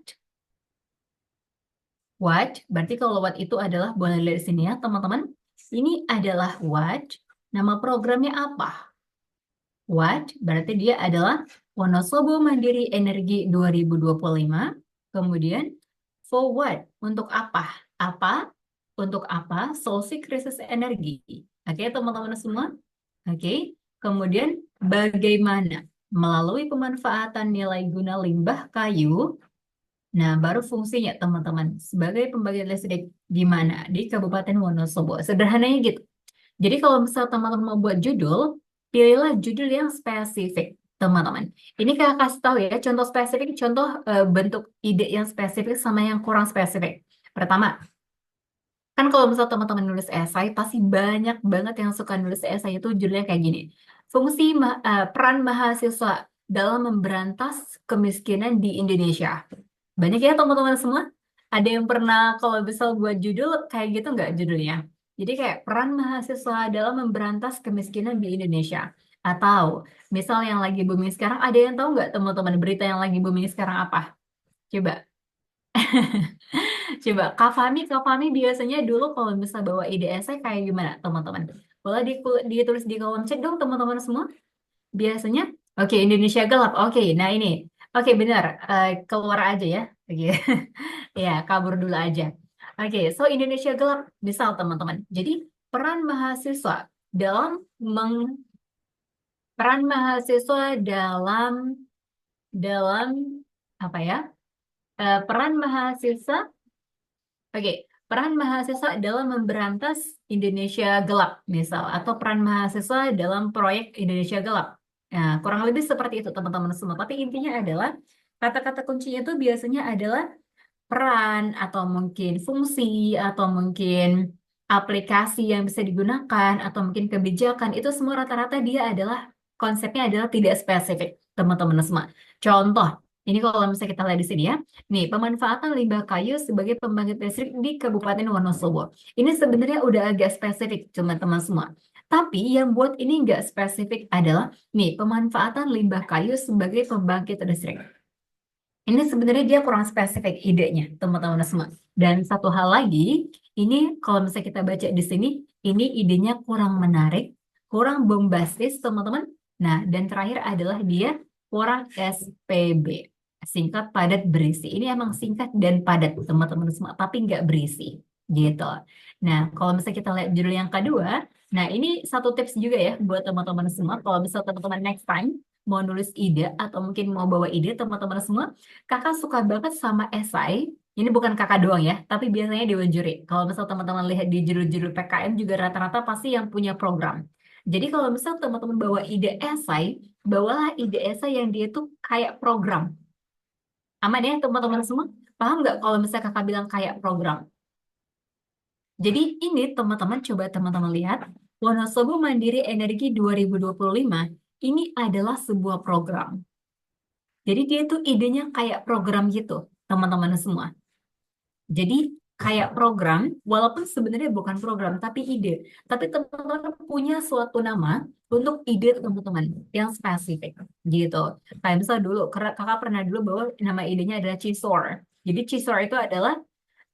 What, berarti kalau what itu adalah, boleh lihat di sini ya, teman-teman. Ini adalah what. Nama programnya apa? What, berarti dia adalah Wonosobo Mandiri Energi 2025. Kemudian, for what? Untuk apa? Apa? Untuk apa? Solusi krisis energi. Oke, teman-teman semua? Oke. Kemudian, bagaimana? Melalui pemanfaatan nilai guna limbah kayu. Nah, baru fungsinya, teman-teman. Sebagai pembangkit listrik di mana? Di Kabupaten Wonosobo. Sederhananya gitu. Jadi kalau misal teman-teman mau buat judul, pilihlah judul yang spesifik, teman-teman. Ini kakak kasih tahu ya, contoh spesifik, contoh bentuk ide yang spesifik sama yang kurang spesifik. Pertama, kan kalau misal teman-teman nulis esai, pasti banyak banget yang suka nulis esai itu judulnya kayak gini. Peran mahasiswa dalam memberantas kemiskinan di Indonesia. Banyak ya teman-teman semua. Ada yang pernah kalau misal buat judul kayak gitu nggak judulnya? Jadi kayak peran mahasiswa dalam memberantas kemiskinan di Indonesia. Atau misal yang lagi booming sekarang, ada yang tahu nggak teman-teman berita yang lagi booming sekarang apa? Coba. Coba, Kak Fahmi biasanya dulu kalau misal bawa ide esai kayak gimana, teman-teman? Boleh ditulis di kolom chat dong, teman-teman semua. Biasanya, oke, Indonesia gelap. Oke, nah ini. Oke, benar. Keluar aja ya. Oke. Ya, kabur dulu aja. Oke, so Indonesia gelap. Misal, teman-teman. Jadi, peran mahasiswa dalam peran mahasiswa dalam apa ya? Peran mahasiswa. Oke, peran mahasiswa dalam memberantas Indonesia gelap, misal, atau peran mahasiswa dalam proyek Indonesia gelap. Nah, kurang lebih seperti itu, teman-teman semua. Tapi intinya adalah, kata-kata kuncinya itu biasanya adalah peran, atau mungkin fungsi, atau mungkin aplikasi yang bisa digunakan, atau mungkin kebijakan. Itu semua rata-rata dia adalah, konsepnya adalah tidak spesifik, teman-teman semua. Contoh, ini kalau misalnya kita lihat di sini ya. Nih, pemanfaatan limbah kayu sebagai pembangkit listrik di Kabupaten Wonosobo. Ini sebenarnya udah agak spesifik, teman-teman semua. Tapi yang buat ini nggak spesifik adalah, nih, pemanfaatan limbah kayu sebagai pembangkit listrik. Ini sebenarnya dia kurang spesifik idenya, teman-teman semua. Dan satu hal lagi, ini kalau misalnya kita baca di sini, ini idenya kurang menarik, kurang bombastis, teman-teman. Nah, dan terakhir adalah dia kurang SPB. Singkat, padat, berisi. Ini emang singkat dan padat, teman-teman semua, tapi nggak berisi. Gitu. Nah, kalau misalnya kita lihat judul yang kedua, nah ini satu tips juga ya buat teman-teman semua. Kalau misalnya teman-teman next time mau nulis ide atau mungkin mau bawa ide, teman-teman semua, kakak suka banget sama esai. Ini bukan kakak doang ya, tapi biasanya Dewan Juri. Kalau misal teman-teman lihat di judul-judul PKM juga rata-rata pasti yang punya program. Jadi kalau misal teman-teman bawa ide esai, bawalah ide esai yang dia tuh kayak program. Aman ya teman-teman semua? Paham nggak kalau misalnya kakak bilang kayak program? Jadi ini teman-teman coba teman-teman lihat, Wonosobo Mandiri Energi 2025 ini adalah sebuah program. Jadi dia tuh idenya kayak program gitu, teman-teman semua. Jadi kayak program, walaupun sebenarnya bukan program, tapi ide. Tapi teman-teman punya suatu nama untuk ide teman-teman yang spesifik, gitu. Kayak misal dulu, kakak pernah dulu bahwa nama idenya adalah Cisor. Jadi Cisor itu adalah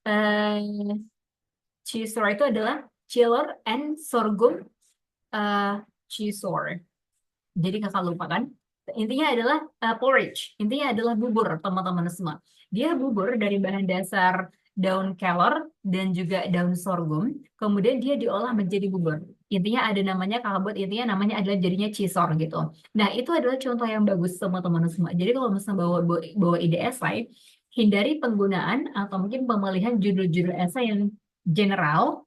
eh, Cisor itu adalah Chilor and Sorghum eh Cisor. Jadi kakak lupa kan? Intinya adalah porridge. Intinya adalah bubur, teman-teman semua. Dia bubur dari bahan dasar daun kelor dan juga daun sorghum. Kemudian dia diolah menjadi bubur. Intinya ada namanya, kalau buat intinya namanya adalah jadinya cisor gitu. Nah, itu adalah contoh yang bagus, teman-teman semua. Jadi kalau misalnya bawa ide esai, hindari penggunaan atau mungkin pemilihan judul-judul esai yang general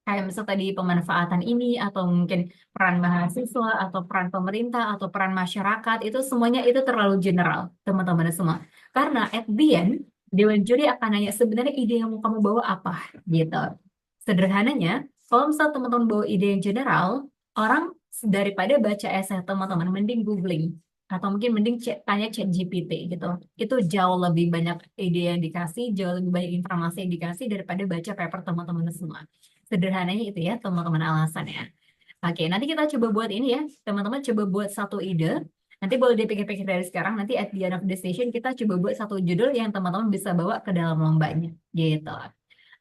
Kayak misal tadi pemanfaatan ini atau mungkin peran mahasiswa atau peran pemerintah atau peran masyarakat itu semuanya itu terlalu general teman-teman semua. Karena at the end Dewan juri akan nanya sebenarnya ide yang mau kamu bawa apa gitu. Sederhananya, kalau misal teman-teman bawa ide yang general, orang daripada baca esai teman-teman mending googling atau mungkin mending tanya chat GPT gitu. Itu jauh lebih banyak ide yang dikasih, jauh lebih banyak informasi yang dikasih daripada baca paper teman-teman semua. Sederhananya itu ya teman-teman alasannya. Oke, nanti kita coba buat ini ya. Teman-teman coba buat satu ide. Nanti boleh dipikir-pikir dari sekarang. Nanti at the end of the session kita coba buat satu judul yang teman-teman bisa bawa ke dalam lombanya. Gitu.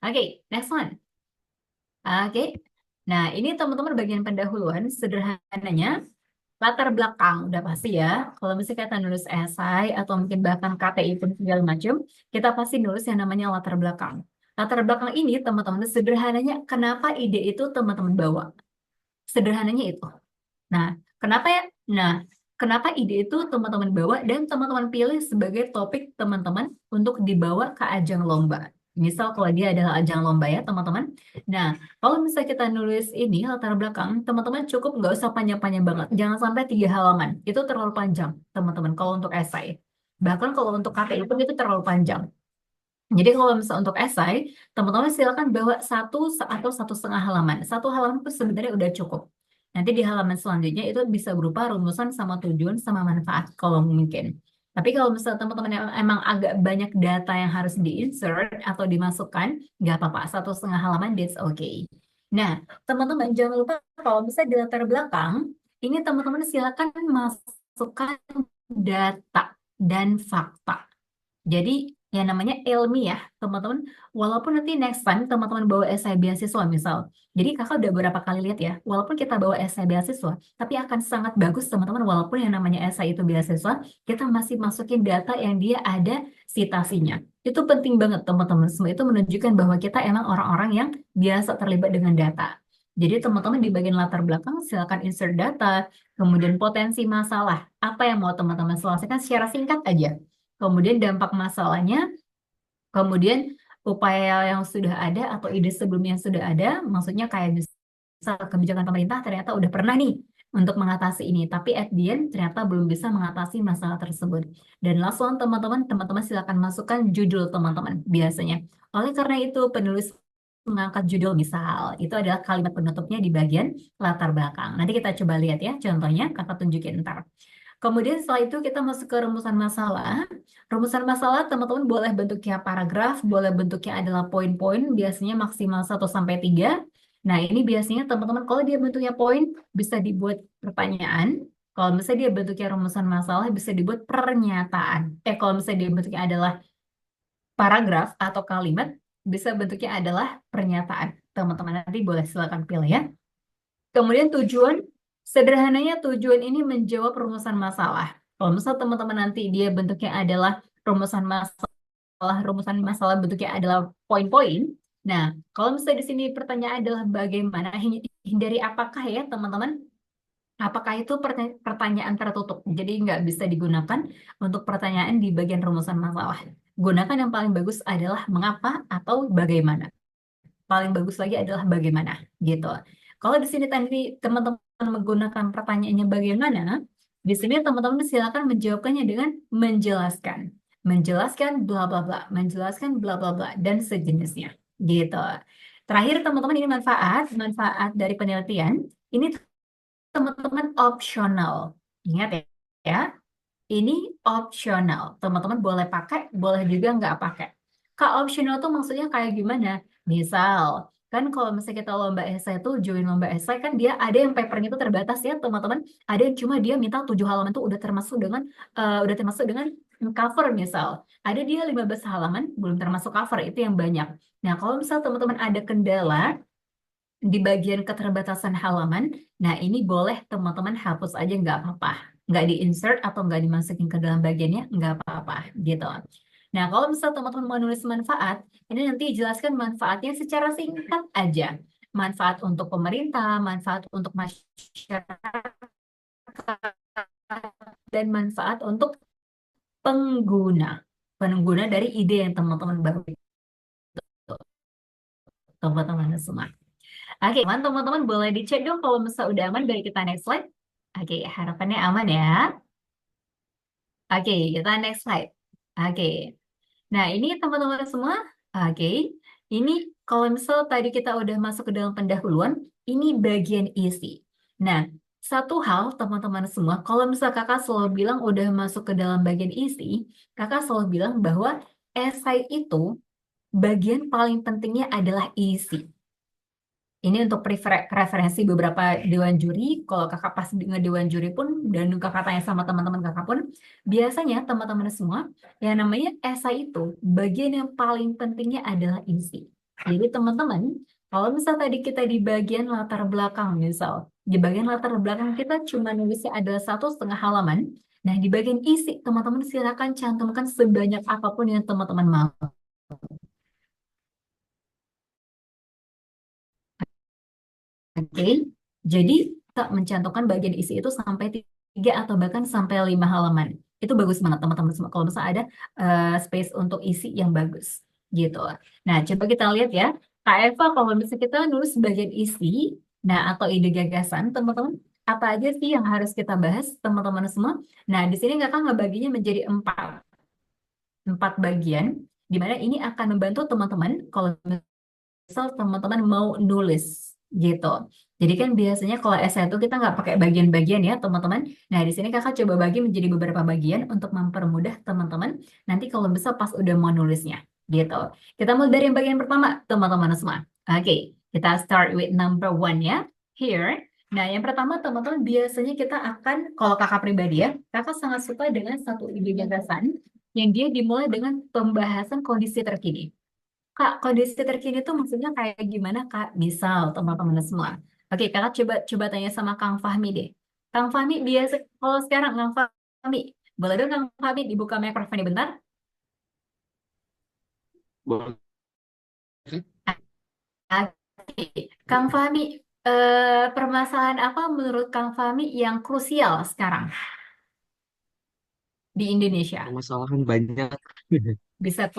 Oke, next one. Oke. Nah, ini teman-teman bagian pendahuluan. Sederhananya, latar belakang. Udah pasti ya. Kalau misalnya kita nulis esai atau mungkin bahkan KTI pun segala macam, kita pasti nulis yang namanya latar belakang. Latar belakang ini teman-teman sederhananya kenapa ide itu teman-teman bawa. Sederhananya itu. Nah, kenapa ya? Nah, kenapa ide itu teman-teman bawa dan teman-teman pilih sebagai topik teman-teman untuk dibawa ke ajang lomba. Misal kalau dia adalah ajang lomba ya teman-teman. Nah, kalau misalnya kita nulis ini latar belakang, teman-teman cukup nggak usah panjang-panjang banget. Jangan sampai 3 halaman. Itu terlalu panjang, teman-teman, kalau untuk esai. Bahkan kalau untuk KTI pun itu terlalu panjang. Jadi kalau misalnya untuk esai, teman-teman silakan bawa 1 atau 1,5 halaman. 1 halaman itu sebenarnya udah cukup. Nanti di halaman selanjutnya itu bisa berupa rumusan sama tujuan sama manfaat kalau mungkin. Tapi kalau misalnya teman-teman yang emang agak banyak data yang harus di-insert atau dimasukkan, nggak apa-apa. 1,5 halaman, that's okay. Nah, teman-teman jangan lupa kalau misalnya di latar belakang, ini teman-teman silakan masukkan data dan fakta. Jadi yang namanya ilmiah, teman-teman, walaupun nanti next time teman-teman bawa esai beasiswa misal. Jadi kakak udah beberapa kali lihat ya, walaupun kita bawa esai beasiswa, tapi akan sangat bagus teman-teman walaupun yang namanya esai itu beasiswa, kita masih masukin data yang dia ada citasinya. Itu penting banget teman-teman. Semua itu menunjukkan bahwa kita emang orang-orang yang biasa terlibat dengan data. Jadi teman-teman di bagian latar belakang silakan insert data, kemudian potensi masalah, apa yang mau teman-teman selesaikan secara singkat aja. Kemudian dampak masalahnya, kemudian upaya yang sudah ada atau ide sebelumnya yang sudah ada, maksudnya kayak misal kebijakan pemerintah ternyata udah pernah nih untuk mengatasi ini, tapi at the end ternyata belum bisa mengatasi masalah tersebut. Dan last one teman-teman, teman-teman silakan masukkan judul teman-teman biasanya. Oleh karena itu penulis mengangkat judul misal, itu adalah kalimat penutupnya di bagian latar belakang. Nanti kita coba lihat ya contohnya, kakak tunjukin ntar. Kemudian setelah itu kita masuk ke rumusan masalah. Rumusan masalah teman-teman boleh bentuknya paragraf, boleh bentuknya adalah poin-poin, biasanya maksimal 1 sampai 3. Nah ini biasanya teman-teman kalau dia bentuknya poin bisa dibuat pertanyaan. Kalau misalnya dia bentuknya rumusan masalah bisa dibuat pernyataan. Kalau misalnya dia bentuknya adalah paragraf atau kalimat bisa bentuknya adalah pernyataan. Teman-teman nanti boleh silakan pilih ya. Kemudian tujuan, sederhananya tujuan ini menjawab rumusan masalah. Kalau misal teman-teman nanti dia bentuknya adalah rumusan masalah bentuknya adalah poin-poin. Nah, kalau misalnya di sini pertanyaan adalah bagaimana hindari apakah ya teman-teman? Apakah itu pertanyaan tertutup? Jadi nggak bisa digunakan untuk pertanyaan di bagian rumusan masalah. Gunakan yang paling bagus adalah mengapa atau bagaimana. Paling bagus lagi adalah bagaimana gitu. Kalau di sini tadi teman-teman menggunakan pertanyaannya bagaimana, di sini teman-teman silakan menjawabkannya dengan menjelaskan. Menjelaskan bla bla bla, menjelaskan bla bla bla dan sejenisnya gitu. Terakhir teman-teman ini manfaat dari penelitian. Ini teman-teman opsional. Ingat ya, ini opsional. Teman-teman boleh pakai, boleh juga nggak pakai. Kak, opsional tuh maksudnya kayak gimana? Misal, kan kalau misalnya kita lomba esai tuh, join lomba esai, kan dia ada yang papernya itu terbatas ya, teman-teman. Ada yang cuma dia minta 7 halaman tuh udah termasuk dengan cover misal. Ada dia 15 halaman, belum termasuk cover, itu yang banyak. Nah, kalau misal teman-teman ada kendala, di bagian keterbatasan halaman, nah ini boleh teman-teman hapus aja nggak apa-apa. Nggak di-insert atau nggak dimasukin ke dalam bagiannya, nggak apa-apa gitu. Nah kalau misal teman-teman mau nulis manfaat, ini nanti jelaskan manfaatnya secara singkat aja. Manfaat untuk pemerintah, manfaat untuk masyarakat, dan manfaat untuk pengguna. Pengguna dari ide yang teman-teman baru itu, teman-teman semua. Oke, teman-teman boleh dicek dong kalau misalnya udah aman, dari kita next slide. Oke, harapannya aman ya. Oke, kita next slide. Oke, nah ini teman-teman semua. Oke, ini kalau misal tadi kita udah masuk ke dalam pendahuluan, ini bagian isi. Nah, satu hal teman-teman semua, kalau misal kakak selalu bilang udah masuk ke dalam bagian isi, kakak selalu bilang bahwa esai itu bagian paling pentingnya adalah isi. Ini untuk referensi beberapa dewan juri. Kalau kakak pas dewan juri pun, dan kakak tanya sama teman-teman kakak pun, biasanya teman-teman semua, yang namanya esai itu, bagian yang paling pentingnya adalah isi. Jadi teman-teman, kalau misal tadi kita di bagian latar belakang, misal, di bagian latar belakang kita cuma nulisnya adalah 1,5 halaman, nah di bagian isi, teman-teman silakan cantumkan sebanyak apapun yang teman-teman mau. Oke, jadi kita mencantumkan bagian isi itu sampai 3 atau bahkan sampai 5 halaman. Itu bagus banget teman-teman semua. Kalau misalnya ada space untuk isi yang bagus, gitu. Nah, coba kita lihat ya, Kak Eva, kalau misalnya kita nulis bagian isi, nah atau ide gagasan, teman-teman, apa aja sih yang harus kita bahas, teman-teman semua? Nah, di sini kakak ngebaginya menjadi empat bagian, di mana ini akan membantu teman-teman kalau misal teman-teman mau nulis gitu. Jadi kan biasanya kalau essay itu kita nggak pakai bagian-bagian ya teman-teman. Nah di sini kakak coba bagi menjadi beberapa bagian untuk mempermudah teman-teman nanti kalau bisa pas udah mau nulisnya gitu. Kita mulai dari yang bagian pertama teman-teman semua. Oke, kita start with number one ya. Here. Nah yang pertama teman-teman biasanya kita akan, kalau kakak pribadi ya, kakak sangat suka dengan satu ide gagasan yang dia dimulai dengan pembahasan kondisi terkini. Kak, kondisi terkini tuh maksudnya kayak gimana, Kak? Misal, teman-teman semua. Oke, Kakak coba coba tanya sama Kang Fahmi deh. Kang Fahmi biasa, kalau sekarang Kang Fahmi, boleh dong Kang Fahmi dibuka mikrofonnya bentar? Boleh. Oke, Kang Fahmi, permasalahan apa menurut Kang Fahmi yang krusial sekarang di Indonesia? Permasalahan banyak. Bisa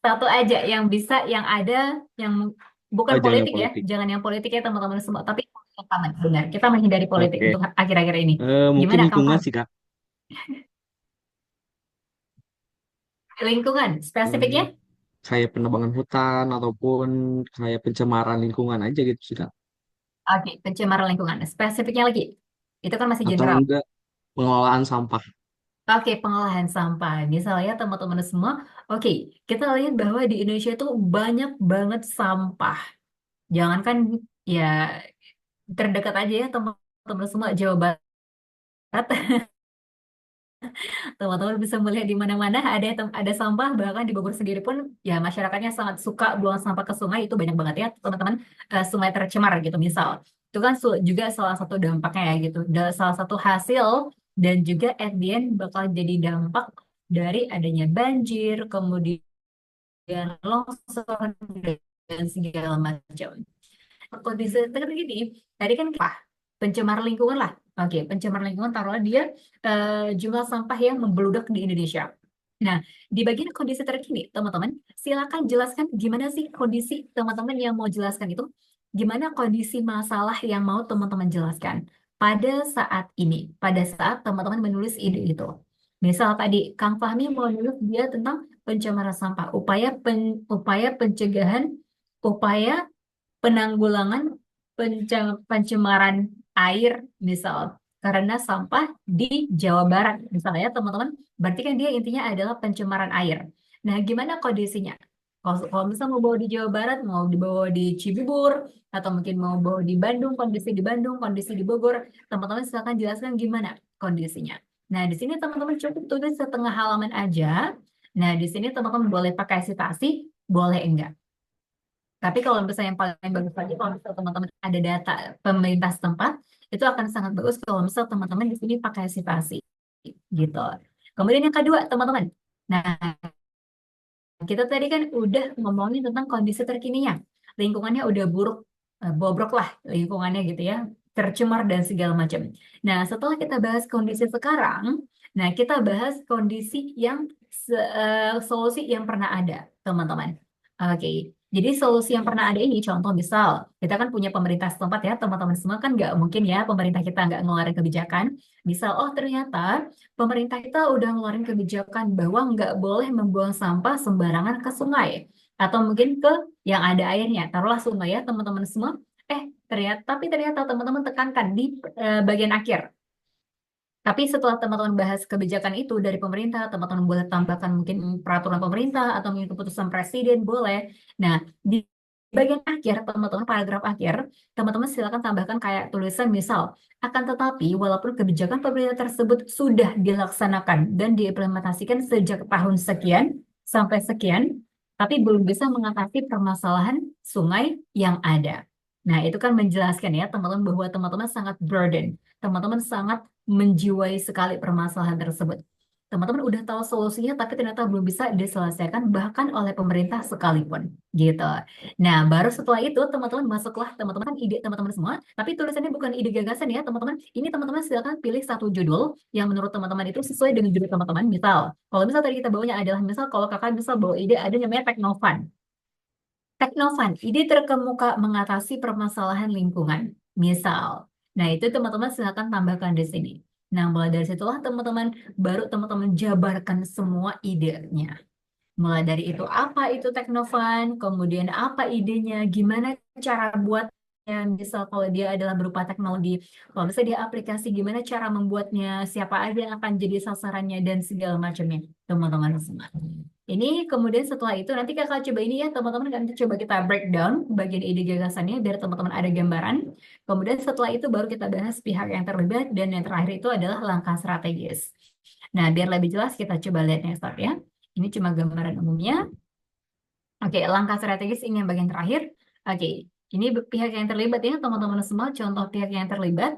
satu aja yang bisa, yang ada, yang bukan Oh, jangan yang politik ya, politik. jangan yang politik ya teman-teman semua, tapi yang common, benar. Kita menghindari politik Oke. untuk akhir-akhir ini. Mungkin Gimana Kang lingkungan Fahmi? sih, Kak. Lingkungan, Hmm, spesifiknya? kayak penebangan hutan ataupun kayak pencemaran lingkungan aja gitu sih, Kak. Oke, pencemaran lingkungan. Spesifiknya lagi, itu kan masih Atau general. enggak pengelolaan sampah. Oke, pengolahan sampah. Misalnya teman-teman semua, oke, kita lihat bahwa di Indonesia itu banyak banget sampah. Jangankan ya terdekat aja ya teman-teman semua, Jawa Barat. Teman-teman bisa melihat di mana-mana ada sampah, bahkan di Bogor sendiri pun ya masyarakatnya sangat suka buang sampah ke sungai, itu banyak banget ya teman-teman. Sungai tercemar gitu misal. Itu kan juga salah satu dampaknya ya gitu. Salah satu hasil, dan juga at the end bakal jadi dampak dari adanya banjir, kemudian longsor dan segala macam. Kondisi seperti ini, tadi kan pencemar lingkungan lah. Oke, pencemar lingkungan taruhlah dia jumlah sampah yang membludak di Indonesia. Nah, di bagian kondisi terkini, teman-teman, silakan jelaskan gimana sih kondisi teman-teman yang mau jelaskan itu. Gimana kondisi masalah yang mau teman-teman jelaskan pada saat ini, pada saat teman-teman menulis ide itu. Misal tadi Kang Fahmi mau nulis dia tentang pencemaran sampah, upaya pencegahan, upaya penanggulangan pencemaran air misal karena sampah di Jawa Barat misalnya teman-teman, berarti kan dia intinya adalah pencemaran air. Nah gimana kondisinya, kalau misal mau bawa di Jawa Barat, mau dibawa di Cibubur, atau mungkin mau bawa di Bandung, kondisi di Bandung, kondisi di Bogor, teman-teman silakan jelaskan gimana kondisinya. Nah di sini teman-teman cukup tulis 1/2 halaman aja. Nah di sini teman-teman boleh pakai citasi, boleh enggak. Tapi kalau misalnya yang paling bagus lagi, kalau misalnya teman-teman ada data pemerintah setempat, itu akan sangat bagus kalau misalnya teman-teman di sini pakai citasi, gitu. Kemudian yang kedua, teman-teman. Nah, kita tadi kan udah ngomongin tentang kondisi terkininya. Lingkungannya udah buruk, bobrok lah lingkungannya gitu ya, tercemar dan segala macam. Nah, setelah kita bahas kondisi sekarang, nah kita bahas kondisi yang solusi yang pernah ada, teman-teman. Oke, jadi solusi yang pernah ada ini, contoh misal, kita kan punya pemerintah setempat ya, teman-teman semua kan nggak mungkin ya pemerintah kita nggak ngeluarin kebijakan. Misal, oh ternyata pemerintah kita udah ngeluarin kebijakan bahwa nggak boleh membuang sampah sembarangan ke sungai. Atau mungkin ke yang ada airnya, taruhlah sungai ya teman-teman semua. Tapi ternyata teman-teman tekankan di bagian akhir. Tapi setelah teman-teman bahas kebijakan itu dari pemerintah, teman-teman boleh tambahkan mungkin peraturan pemerintah atau mungkin keputusan presiden boleh. Nah, di bagian akhir, teman-teman paragraf akhir, teman-teman silakan tambahkan kayak tulisan misal, akan tetapi walaupun kebijakan pemerintah tersebut sudah dilaksanakan dan diimplementasikan sejak tahun sekian sampai sekian, tapi belum bisa mengatasi permasalahan sungai yang ada. Nah, itu kan menjelaskan ya teman-teman bahwa teman-teman sangat burden, teman-teman sangat menjiwai sekali permasalahan tersebut. Teman-teman udah tahu solusinya, tapi ternyata belum bisa diselesaikan bahkan oleh pemerintah sekalipun, gitu. Nah, baru setelah itu teman-teman masuklah teman-teman kan ide teman-teman semua, tapi tulisannya bukan ide gagasan ya teman-teman. Ini teman-teman silakan pilih satu judul yang menurut teman-teman itu sesuai dengan judul teman-teman. Misal, kalau misal tadi kita bawanya adalah misal kalau kakak misal bawa ide ada namanya Teknofan. Teknofan, ide terkemuka mengatasi permasalahan lingkungan. Misal. Nah, itu teman-teman silakan tambahkan di sini. Nah, mulai dari situlah teman-teman baru teman-teman jabarkan semua idenya. Mulai dari itu apa itu Teknofan, kemudian apa idenya, gimana cara buatnya, misal kalau dia adalah berupa teknologi, kalau misalnya dia aplikasi, gimana cara membuatnya, siapa aja yang akan jadi sasarannya, dan segala macamnya, teman-teman semua. Ini kemudian setelah itu nanti kakak coba ini ya teman-teman, nanti coba kita breakdown bagian ide gagasannya biar teman-teman ada gambaran. Kemudian setelah itu baru kita bahas pihak yang terlibat dan yang terakhir itu adalah langkah strategis. Nah, biar lebih jelas kita coba lihat next step ya. Ini cuma gambaran umumnya. Oke, langkah strategis ini yang bagian terakhir. Oke, ini pihak yang terlibat ya teman-teman semua. Contoh pihak yang terlibat.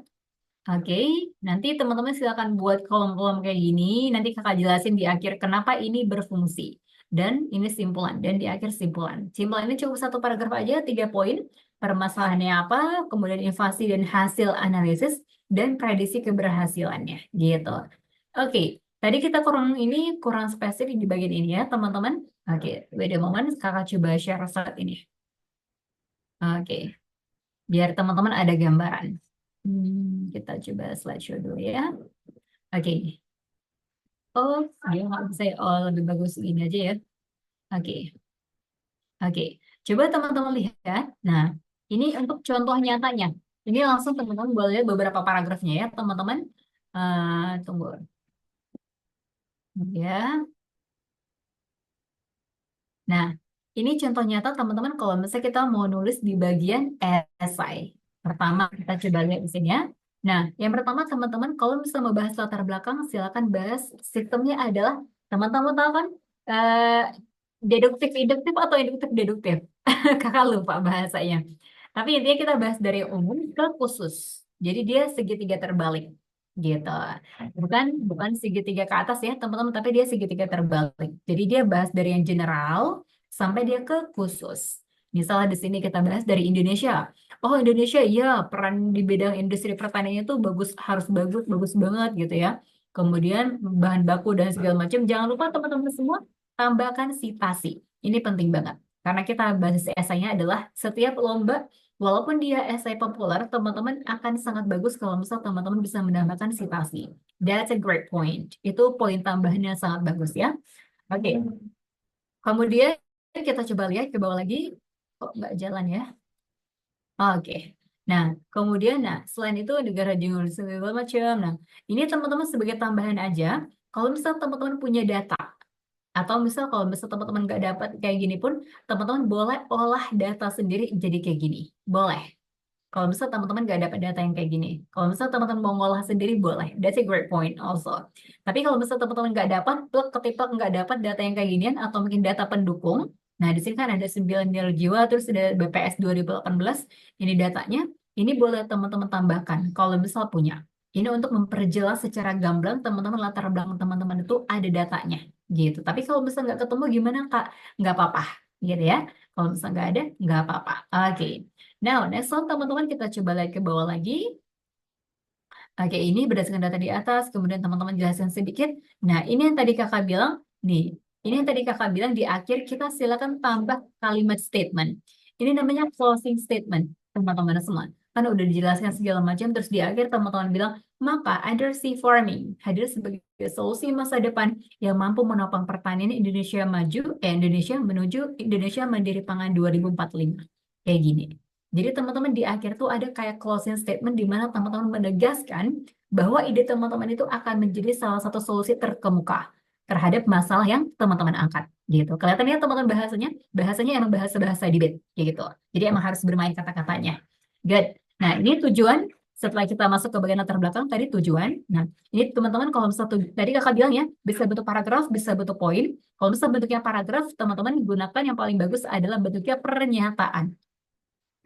Oke, nanti teman-teman silakan buat kolom-kolom kayak gini. Nanti kakak jelasin di akhir kenapa ini berfungsi. Dan ini simpulan. Dan di akhir simpulan. Simpulan ini cukup satu paragraf aja, 3 poin. Permasalahannya apa, kemudian invasi dan hasil analisis, dan prediksi keberhasilannya. Gitu. Oke, tadi kita kurang spesifik di bagian ini ya, teman-teman. Oke, wait a moment, kakak coba share slide ini. Oke, biar teman-teman ada gambaran. Kita coba slideshow dulu ya. Oke. Oh, dia nggak bisa ya. Oh, lebih bagus ini aja ya. Oke. Oke. Coba teman-teman lihat. Nah, ini untuk contoh nyatanya. Ini langsung teman-teman boleh lihat beberapa paragrafnya ya, teman-teman. Tunggu. Ya. Nah, ini contoh nyata teman-teman kalau misalnya kita mau nulis di bagian esai. Pertama, kita coba lihat di sini ya. Nah, yang pertama teman-teman kalau misalnya mau bahas latar belakang, silakan bahas sistemnya adalah, teman-teman tahu kan, eh, deduktif induktif atau induktif deduktif. Kakak lupa bahasanya. Tapi intinya kita bahas dari umum ke khusus. Jadi dia segitiga terbalik gitu. Bukan segitiga ke atas ya, teman-teman, tapi dia segitiga terbalik. Jadi dia bahas dari yang general sampai dia ke khusus. Misalnya di sini kita bahas dari Indonesia. Oh, Indonesia iya peran di bidang industri pertanian itu bagus, harus bagus, bagus banget gitu ya. Kemudian bahan baku dan segala macam. Jangan lupa teman-teman semua tambahkan citasi. Ini penting banget. Karena kita basis esainya adalah setiap lomba, walaupun dia esai populer, teman-teman akan sangat bagus kalau misal teman-teman bisa menambahkan citasi. That's a great point. Itu poin tambahannya sangat bagus ya. Oke. Kemudian kita coba lihat ke bawah lagi. Kok nggak jalan ya? Oke. Nah, kemudian, selain itu negara jurnal segala macam. Nah, ini teman-teman sebagai tambahan aja. Kalau misal teman-teman punya data, atau misal kalau misal teman-teman nggak dapat kayak gini pun, teman-teman boleh olah data sendiri jadi kayak gini. Boleh. Kalau misal teman-teman nggak dapat data yang kayak gini. Kalau misal teman-teman mau ngolah sendiri, boleh. That's a great point also. Tapi kalau misal teman-teman nggak dapat, plek ketiplek nggak dapat data yang kayak ginian, atau mungkin data pendukung. Nah, di sini kan ada 9 miliar jiwa, terus ada BPS 2018. Ini datanya. Ini boleh teman-teman tambahkan kalau misal punya. Ini untuk memperjelas secara gamblang teman-teman latar belakang teman-teman itu ada datanya gitu. Tapi kalau misalnya nggak ketemu gimana Kak? Nggak apa-apa gitu ya. Kalau misalnya nggak ada, nggak apa-apa. Oke. Now, next one teman-teman kita coba lihat ke bawah lagi. Oke, ini berdasarkan data di atas, kemudian teman-teman jelaskan sedikit. Nah, ini yang tadi kakak bilang, nih, Ini yang tadi kakak bilang di akhir kita silakan tambah kalimat statement. Ini namanya closing statement, teman-teman semua. Kan udah dijelaskan segala macam, terus di akhir teman-teman bilang, maka undersea farming hadir sebagai solusi masa depan yang mampu menopang pertanian Indonesia maju, Indonesia menuju Indonesia Mandiri Pangan 2045. Kayak gini. Jadi teman-teman di akhir tuh ada kayak closing statement di mana teman-teman menegaskan bahwa ide teman-teman itu akan menjadi salah satu solusi terkemuka terhadap masalah yang teman-teman angkat gitu. Kelihatan ya teman-teman bahasanya emang bahasa-bahasa debate kayak gitu. Jadi emang harus bermain kata-katanya. Good. Nah, ini tujuan setelah kita masuk ke bagian latar belakang tadi tujuan. Nah, ini teman-teman kalau misalnya tadi kakak bilang ya, bisa bentuk paragraf, bisa bentuk poin. Kalau misalnya bentuknya paragraf, teman-teman gunakan yang paling bagus adalah bentuknya pernyataan.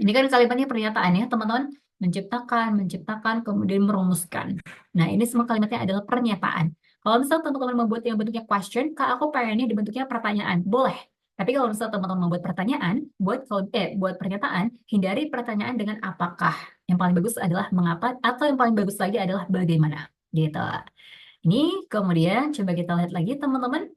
Ini kan kalimatnya pernyataan ya, teman-teman. Menciptakan, kemudian merumuskan. Nah, ini semua kalimatnya adalah pernyataan. Kalau misalnya teman-teman membuat yang bentuknya question, Kak, aku pengennya di bentuknya pertanyaan. Boleh. Tapi kalau misalnya teman-teman membuat pertanyaan, buat pernyataan, hindari pertanyaan dengan apakah. Yang paling bagus adalah mengapa, atau yang paling bagus lagi adalah bagaimana. Gitu. Ini kemudian coba kita lihat lagi teman-teman.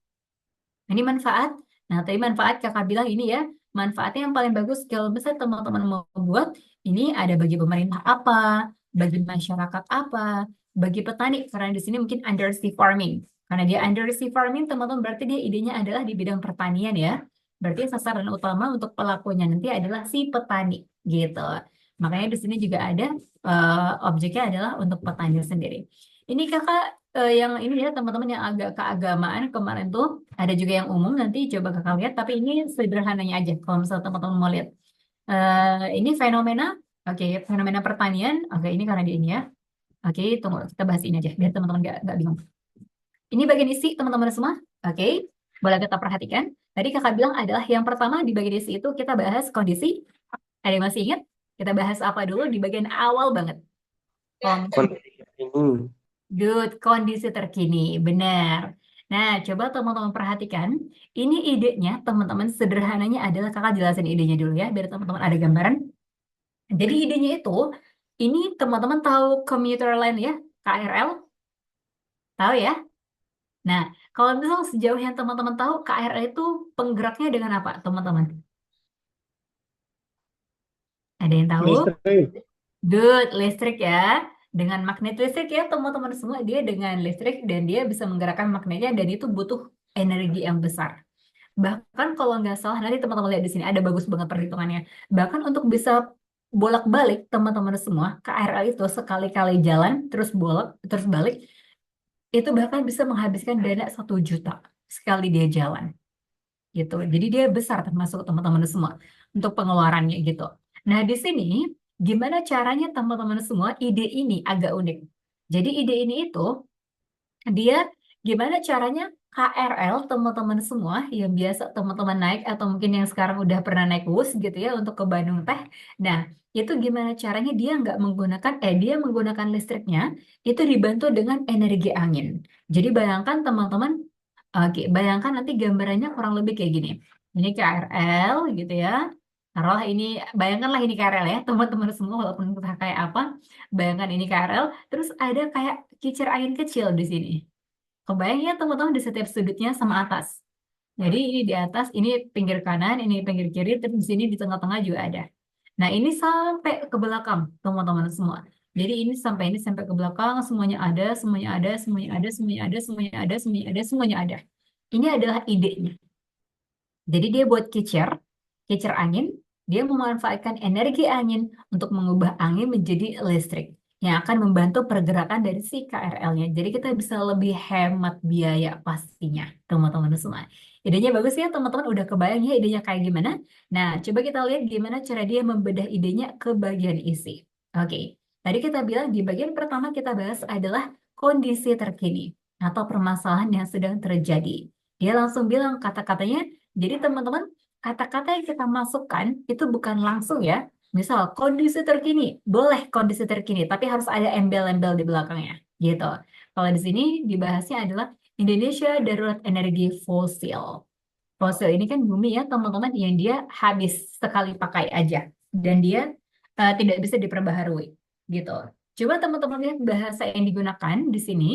Ini manfaat. Nah, tadi manfaat kakak bilang ini ya, manfaatnya yang paling bagus kalau misalnya teman-teman mau buat, ini ada bagi pemerintah apa, bagi masyarakat apa, bagi petani, karena di sini mungkin undersea farming. Karena dia undersea farming, teman-teman berarti dia idenya adalah di bidang pertanian ya. Berarti sasaran utama untuk pelakunya nanti adalah si petani, gitu. Makanya di sini juga ada objeknya adalah untuk petani sendiri. Ini kakak yang ini ya teman-teman yang agak keagamaan kemarin tuh ada juga yang umum nanti coba kakak lihat tapi ini sederhananya aja kalau misalnya teman-teman mau lihat. Ini fenomena, oke, fenomena pertanian, oke, ini karena di ini ya, oke, tunggu kita bahas ini aja biar teman-teman nggak bingung. Ini bagian isi teman-teman semua, oke, boleh kita perhatikan. Tadi kakak bilang adalah yang pertama di bagian isi itu kita bahas kondisi. Ada yang masih ingat? Kita bahas apa dulu di bagian awal banget? Kondisi ini. Good, kondisi terkini, benar. Nah, coba teman-teman perhatikan. Ini idenya, teman-teman, sederhananya adalah kakak jelasin idenya dulu ya, biar teman-teman ada gambaran. Jadi idenya itu, ini teman-teman tahu commuter line ya, KRL, tahu ya? Nah, kalau misalnya sejauh yang teman-teman tahu, KRL itu penggeraknya dengan apa, teman-teman? Ada yang tahu? Listrik. Good, listrik ya. Dengan magnet listrik ya, teman-teman semua, dia dengan listrik dan dia bisa menggerakkan magnetnya dan itu butuh energi yang besar. Bahkan kalau nggak salah, nanti teman-teman lihat di sini ada bagus banget perhitungannya. Bahkan untuk bisa bolak-balik teman-teman semua, KRL itu sekali-kali jalan terus bolak terus balik itu bahkan bisa menghabiskan dana 1 juta sekali dia jalan gitu. Jadi dia besar termasuk teman-teman semua untuk pengeluarannya gitu. Nah, di sini gimana caranya teman-teman semua ide ini agak unik. Jadi ide ini itu dia gimana caranya KRL teman-teman semua yang biasa teman-teman naik atau mungkin yang sekarang udah pernah naik bus gitu ya untuk ke Bandung Teh. Nah, itu gimana caranya dia menggunakan listriknya itu dibantu dengan energi angin. Jadi bayangkan teman-teman, oke, bayangkan nanti gambarannya kurang lebih kayak gini. Ini KRL gitu ya. Taruhlah ini, bayangkanlah ini KRL ya, teman-teman semua walaupun entah kayak apa, bayangkan ini KRL, terus ada kayak kincir angin kecil di sini. Kebayang ya teman-teman di setiap sudutnya sama atas. Jadi ini di atas, ini pinggir kanan, ini pinggir kiri, terus di sini di tengah-tengah juga ada. Nah ini sampai ke belakang teman-teman semua. Jadi ini sampai ke belakang, semuanya ada, semuanya ada, semuanya ada, semuanya ada, semuanya ada, semuanya ada, semuanya ada. Ini adalah idenya. Jadi dia buat kincir angin, dia memanfaatkan energi angin untuk mengubah angin menjadi listrik yang akan membantu pergerakan dari si KRL-nya. Jadi kita bisa lebih hemat biaya pastinya, teman-teman semua. Idenya bagus ya, teman-teman udah kebayang ya idenya kayak gimana? Nah, coba kita lihat gimana cara dia membedah idenya ke bagian isi. Oke, tadi kita bilang di bagian pertama kita bahas adalah kondisi terkini atau permasalahan yang sedang terjadi. Dia langsung bilang kata-katanya, jadi teman-teman, kata-kata yang kita masukkan itu bukan langsung ya. Misal kondisi terkini, boleh kondisi terkini, tapi harus ada embel-embel di belakangnya, gitu. Kalau di sini dibahasnya adalah Indonesia darurat energi fosil. Fosil ini kan bumi ya teman-teman yang dia habis sekali pakai aja dan dia tidak bisa diperbaharui, gitu. Coba teman-teman lihat bahasa yang digunakan di sini.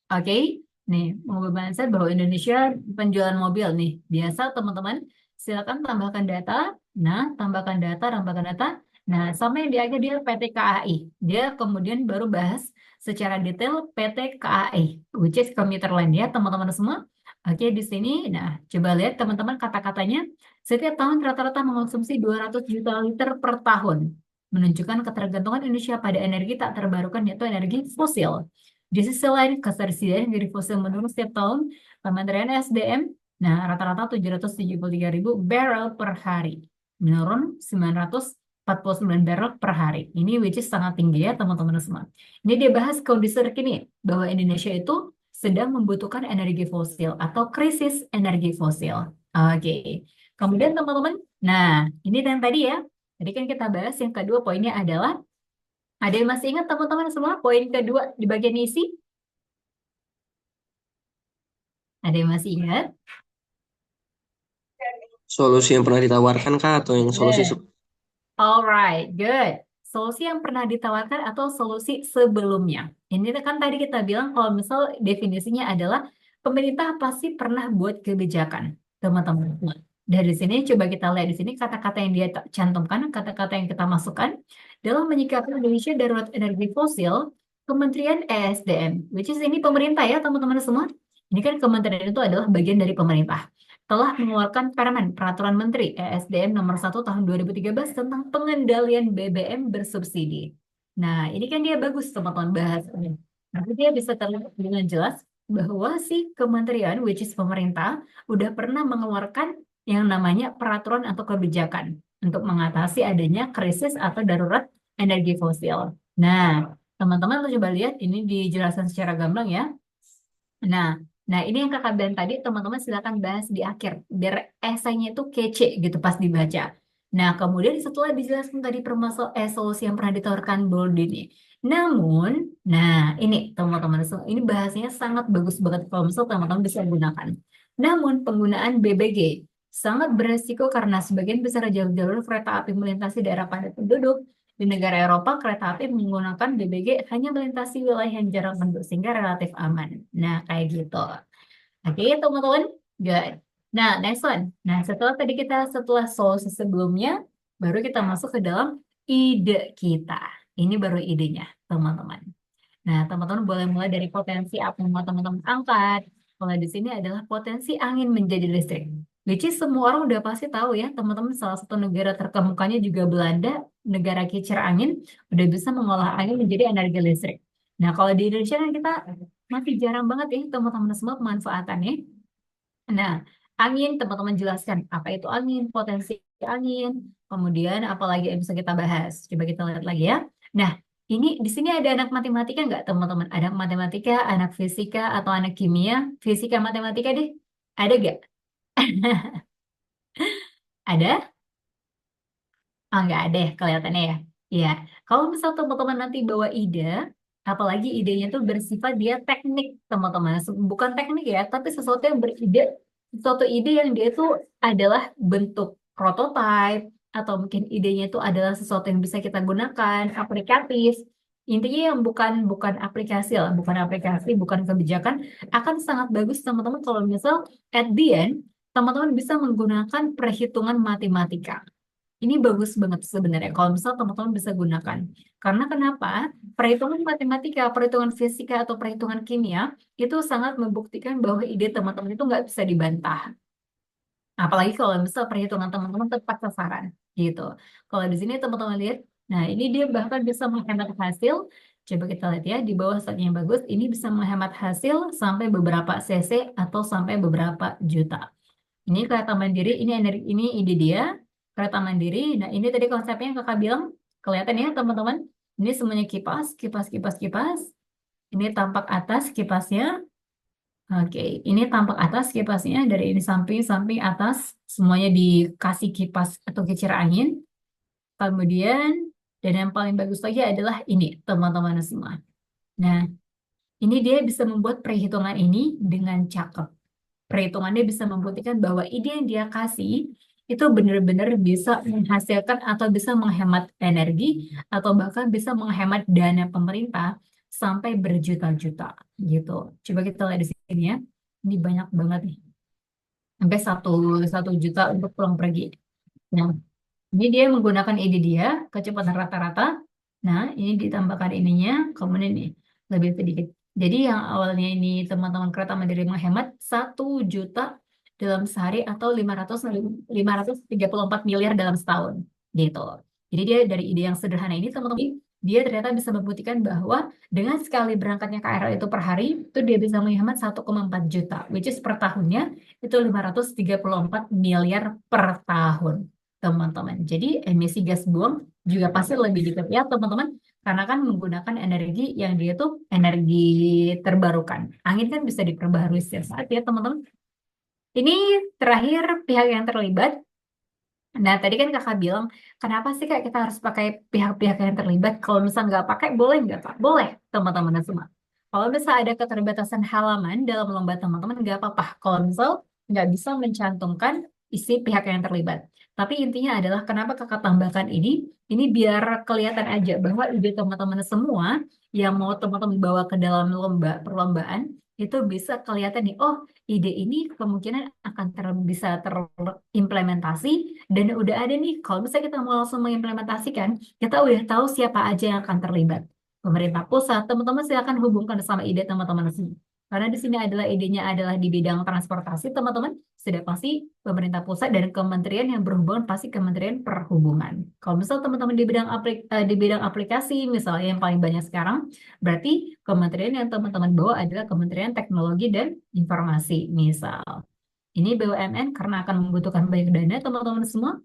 Oke, Nih, mobil mindset bahwa Indonesia penjualan mobil nih. Biasa teman-teman, silakan tambahkan data. Nah, tambahkan data. Nah, sama yang di akhir dia PT KAI. Dia kemudian baru bahas secara detail PT KAI, which is commuter line ya, teman-teman semua. Oke, di sini, nah, coba lihat teman-teman kata-katanya. Setiap tahun rata-rata mengonsumsi 200 juta liter per tahun. Menunjukkan ketergantungan Indonesia pada energi tak terbarukan, yaitu energi fosil. Di sisi lain, ketersediaan energi fosil menurun setiap tahun. Kementerian SDM, nah rata-rata 773 ribu barrel per hari. Menurun 949 barrel per hari. Ini which is sangat tinggi ya teman-teman semua. Ini dia bahas kondisi terkini bahwa Indonesia itu sedang membutuhkan energi fosil atau krisis energi fosil. Oke. Kemudian teman-teman, nah ini yang tadi ya. Tadi kan kita bahas yang kedua poinnya adalah ada yang masih ingat teman-teman semua poin kedua di bagian isi? Ada yang masih ingat? Solusi yang pernah ditawarkan kah atau yang solusi Good. Alright, good. Solusi yang pernah ditawarkan atau solusi sebelumnya. Ini kan tadi kita bilang kalau misal definisinya adalah pemerintah pasti pernah buat kebijakan, teman-teman. Dari sini coba kita lihat di sini kata-kata yang dia cantumkan, kata-kata yang kita masukkan dalam menyikapi Indonesia darurat energi fosil, Kementerian ESDM, which is ini pemerintah ya teman-teman semua. Ini kan kementerian itu adalah bagian dari pemerintah telah mengeluarkan Peraturan Menteri ESDM nomor 1 tahun 2013 tentang pengendalian BBM bersubsidi. Nah, ini kan dia bagus teman-teman bahasanya. Nanti dia bisa terlihat dengan jelas bahwa si kementerian, which is pemerintah, udah pernah mengeluarkan yang namanya peraturan atau kebijakan untuk mengatasi adanya krisis atau darurat energi fosil. Nah, teman-teman coba lihat ini dijelaskan secara gamblang ya. Nah, nah ini yang kakak bilang tadi, teman-teman silakan bahas di akhir, biar esainya itu kece gitu pas dibaca. Nah, kemudian setelah dijelaskan tadi solusi yang pernah ditawarkan Bold ini. Namun, nah ini teman-teman, ini bahasanya sangat bagus banget kalau misal teman-teman bisa gunakan. Namun, penggunaan BBG sangat beresiko karena sebagian besar jalur-jalur kereta api melintasi daerah padat penduduk. Di negara Eropa, kereta api menggunakan BBG hanya melintasi wilayah yang jarang penduduk sehingga relatif aman. Nah, kayak gitu. Oke, teman-teman. Good. Nah, next one. Nah, setelah solusi sebelumnya, baru kita masuk ke dalam ide kita. Ini baru idenya, teman-teman. Nah, teman-teman boleh mulai dari potensi apa yang mau teman-teman angkat. Kalau di sini adalah potensi angin menjadi listrik. Which is semua orang udah pasti tahu ya, teman-teman salah satu negara terkemukanya juga Belanda, negara kincir angin, udah bisa mengolah angin menjadi energi listrik. Nah, kalau di Indonesia kan kita masih jarang banget ya, teman-teman semua pemanfaatannya. Nah, angin, teman-teman jelaskan apa itu angin, potensi angin, kemudian apa lagi yang bisa kita bahas. Coba kita lihat lagi ya. Nah, ini di sini ada anak matematika nggak, teman-teman? Ada anak matematika, anak fisika, atau anak kimia? Fisika matematika deh. Ada nggak? Ada? Oh, nggak ada ya kelihatannya ya. Iya. Kalau misal teman-teman nanti bawa ide, apalagi idenya tuh bersifat dia teknik, teman-teman. Bukan teknik ya, tapi sesuatu yang beride, sesuatu ide yang dia tuh adalah bentuk prototype, atau mungkin idenya itu adalah sesuatu yang bisa kita gunakan, aplikatif. Intinya yang bukan bukan aplikasi lah, bukan aplikasi, bukan kebijakan, akan sangat bagus teman-teman kalau misal at the end, teman-teman bisa menggunakan perhitungan matematika. Ini bagus banget sebenarnya kalau misal teman-teman bisa gunakan. Karena kenapa? Perhitungan matematika, perhitungan fisika, atau perhitungan kimia itu sangat membuktikan bahwa ide teman-teman itu nggak bisa dibantah. Apalagi kalau misal perhitungan teman-teman tepat sasaran gitu. Kalau di sini teman-teman lihat, nah ini dia bahkan bisa menghemat hasil. Coba kita lihat ya, di bawah statnya yang bagus, ini bisa menghemat hasil sampai beberapa cc atau sampai beberapa juta. Ini kereta mandiri, ini energi, ini ide dia, kereta mandiri. Nah, ini tadi konsepnya yang kakak bilang, kelihatan ya teman-teman. Ini semuanya kipas, kipas, kipas, kipas. Ini tampak atas kipasnya. Oke, ini tampak atas kipasnya dari ini samping, samping, atas. Semuanya dikasih kipas atau kincir angin. Kemudian, dan yang paling bagus lagi adalah ini, teman-teman semua. Nah, ini dia bisa membuat perhitungan ini dengan cakep. Perhitungannya bisa membuktikan bahwa ide yang dia kasih itu benar-benar bisa menghasilkan atau bisa menghemat energi atau bahkan bisa menghemat dana pemerintah sampai berjuta-juta gitu. Coba kita lihat di sini ya. Ini banyak banget nih. Sampai satu juta untuk pulang pergi. Nah, ini dia menggunakan ide dia, kecepatan rata-rata. Nah, ini ditambahkan ininya, kemudian ini lebih sedikit. Jadi yang awalnya ini teman-teman Kereta Mandiri menghemat 1 juta dalam sehari atau 534 miliar dalam setahun. Gitu. Jadi dia dari ide yang sederhana ini, teman-teman, dia ternyata bisa membuktikan bahwa dengan sekali berangkatnya KRL itu per hari, itu dia bisa menghemat 1,4 juta, which is per tahunnya itu 534 miliar per tahun teman-teman. Jadi emisi gas buang juga pasti lebih dikit ya teman-teman, karena kan menggunakan energi yang dia tuh energi terbarukan. Angin kan bisa diperbaharui setiap saat ya teman-teman. Ini terakhir pihak yang terlibat. Nah tadi kan kakak bilang, kenapa sih kak kita harus pakai pihak-pihak yang terlibat? Kalau misalnya nggak pakai, boleh nggak kak? Boleh teman-teman semua. Kalau misalnya ada keterbatasan halaman dalam lomba teman-teman, nggak apa-apa. Kalau misal nggak bisa mencantumkan isi pihak yang terlibat. Tapi intinya adalah kenapa kakak tambahkan ini biar kelihatan aja bahwa ide teman-teman semua yang mau teman-teman bawa ke dalam perlombaan, itu bisa kelihatan nih, oh ide ini kemungkinan akan bisa terimplementasi dan udah ada nih, kalau misalnya kita mau langsung mengimplementasikan, kita udah tahu siapa aja yang akan terlibat. Pemerintah pusat, teman-teman silakan hubungkan sama ide teman-teman sini. Karena di sini adalah idenya adalah di bidang transportasi, teman-teman. Sudah pasti pemerintah pusat dan kementerian yang berhubungan pasti Kementerian Perhubungan. Kalau misal teman-teman di bidang aplikasi, misalnya yang paling banyak sekarang, berarti kementerian yang teman-teman bawa adalah Kementerian Teknologi dan Informasi, misal. Ini BUMN karena akan membutuhkan banyak dana, teman-teman semua.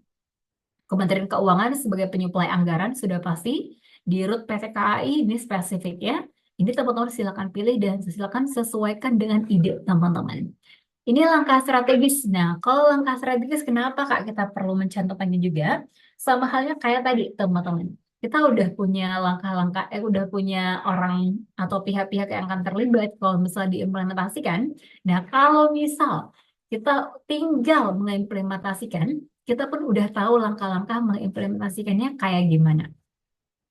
Kementerian Keuangan sebagai penyuplai anggaran sudah pasti. Di RUT PT KAI ini spesifik ya. Ini teman-teman silakan pilih dan silakan sesuaikan dengan ide teman-teman. Ini langkah strategis. Nah, kalau langkah strategis kenapa Kak kita perlu mencantumkannya juga? Sama halnya kayak tadi teman-teman. Kita udah punya langkah-langkah, udah punya orang atau pihak-pihak yang akan terlibat kalau misalnya diimplementasikan. Nah, kalau misal kita tinggal mengimplementasikan, kita pun udah tahu langkah-langkah mengimplementasikannya kayak gimana.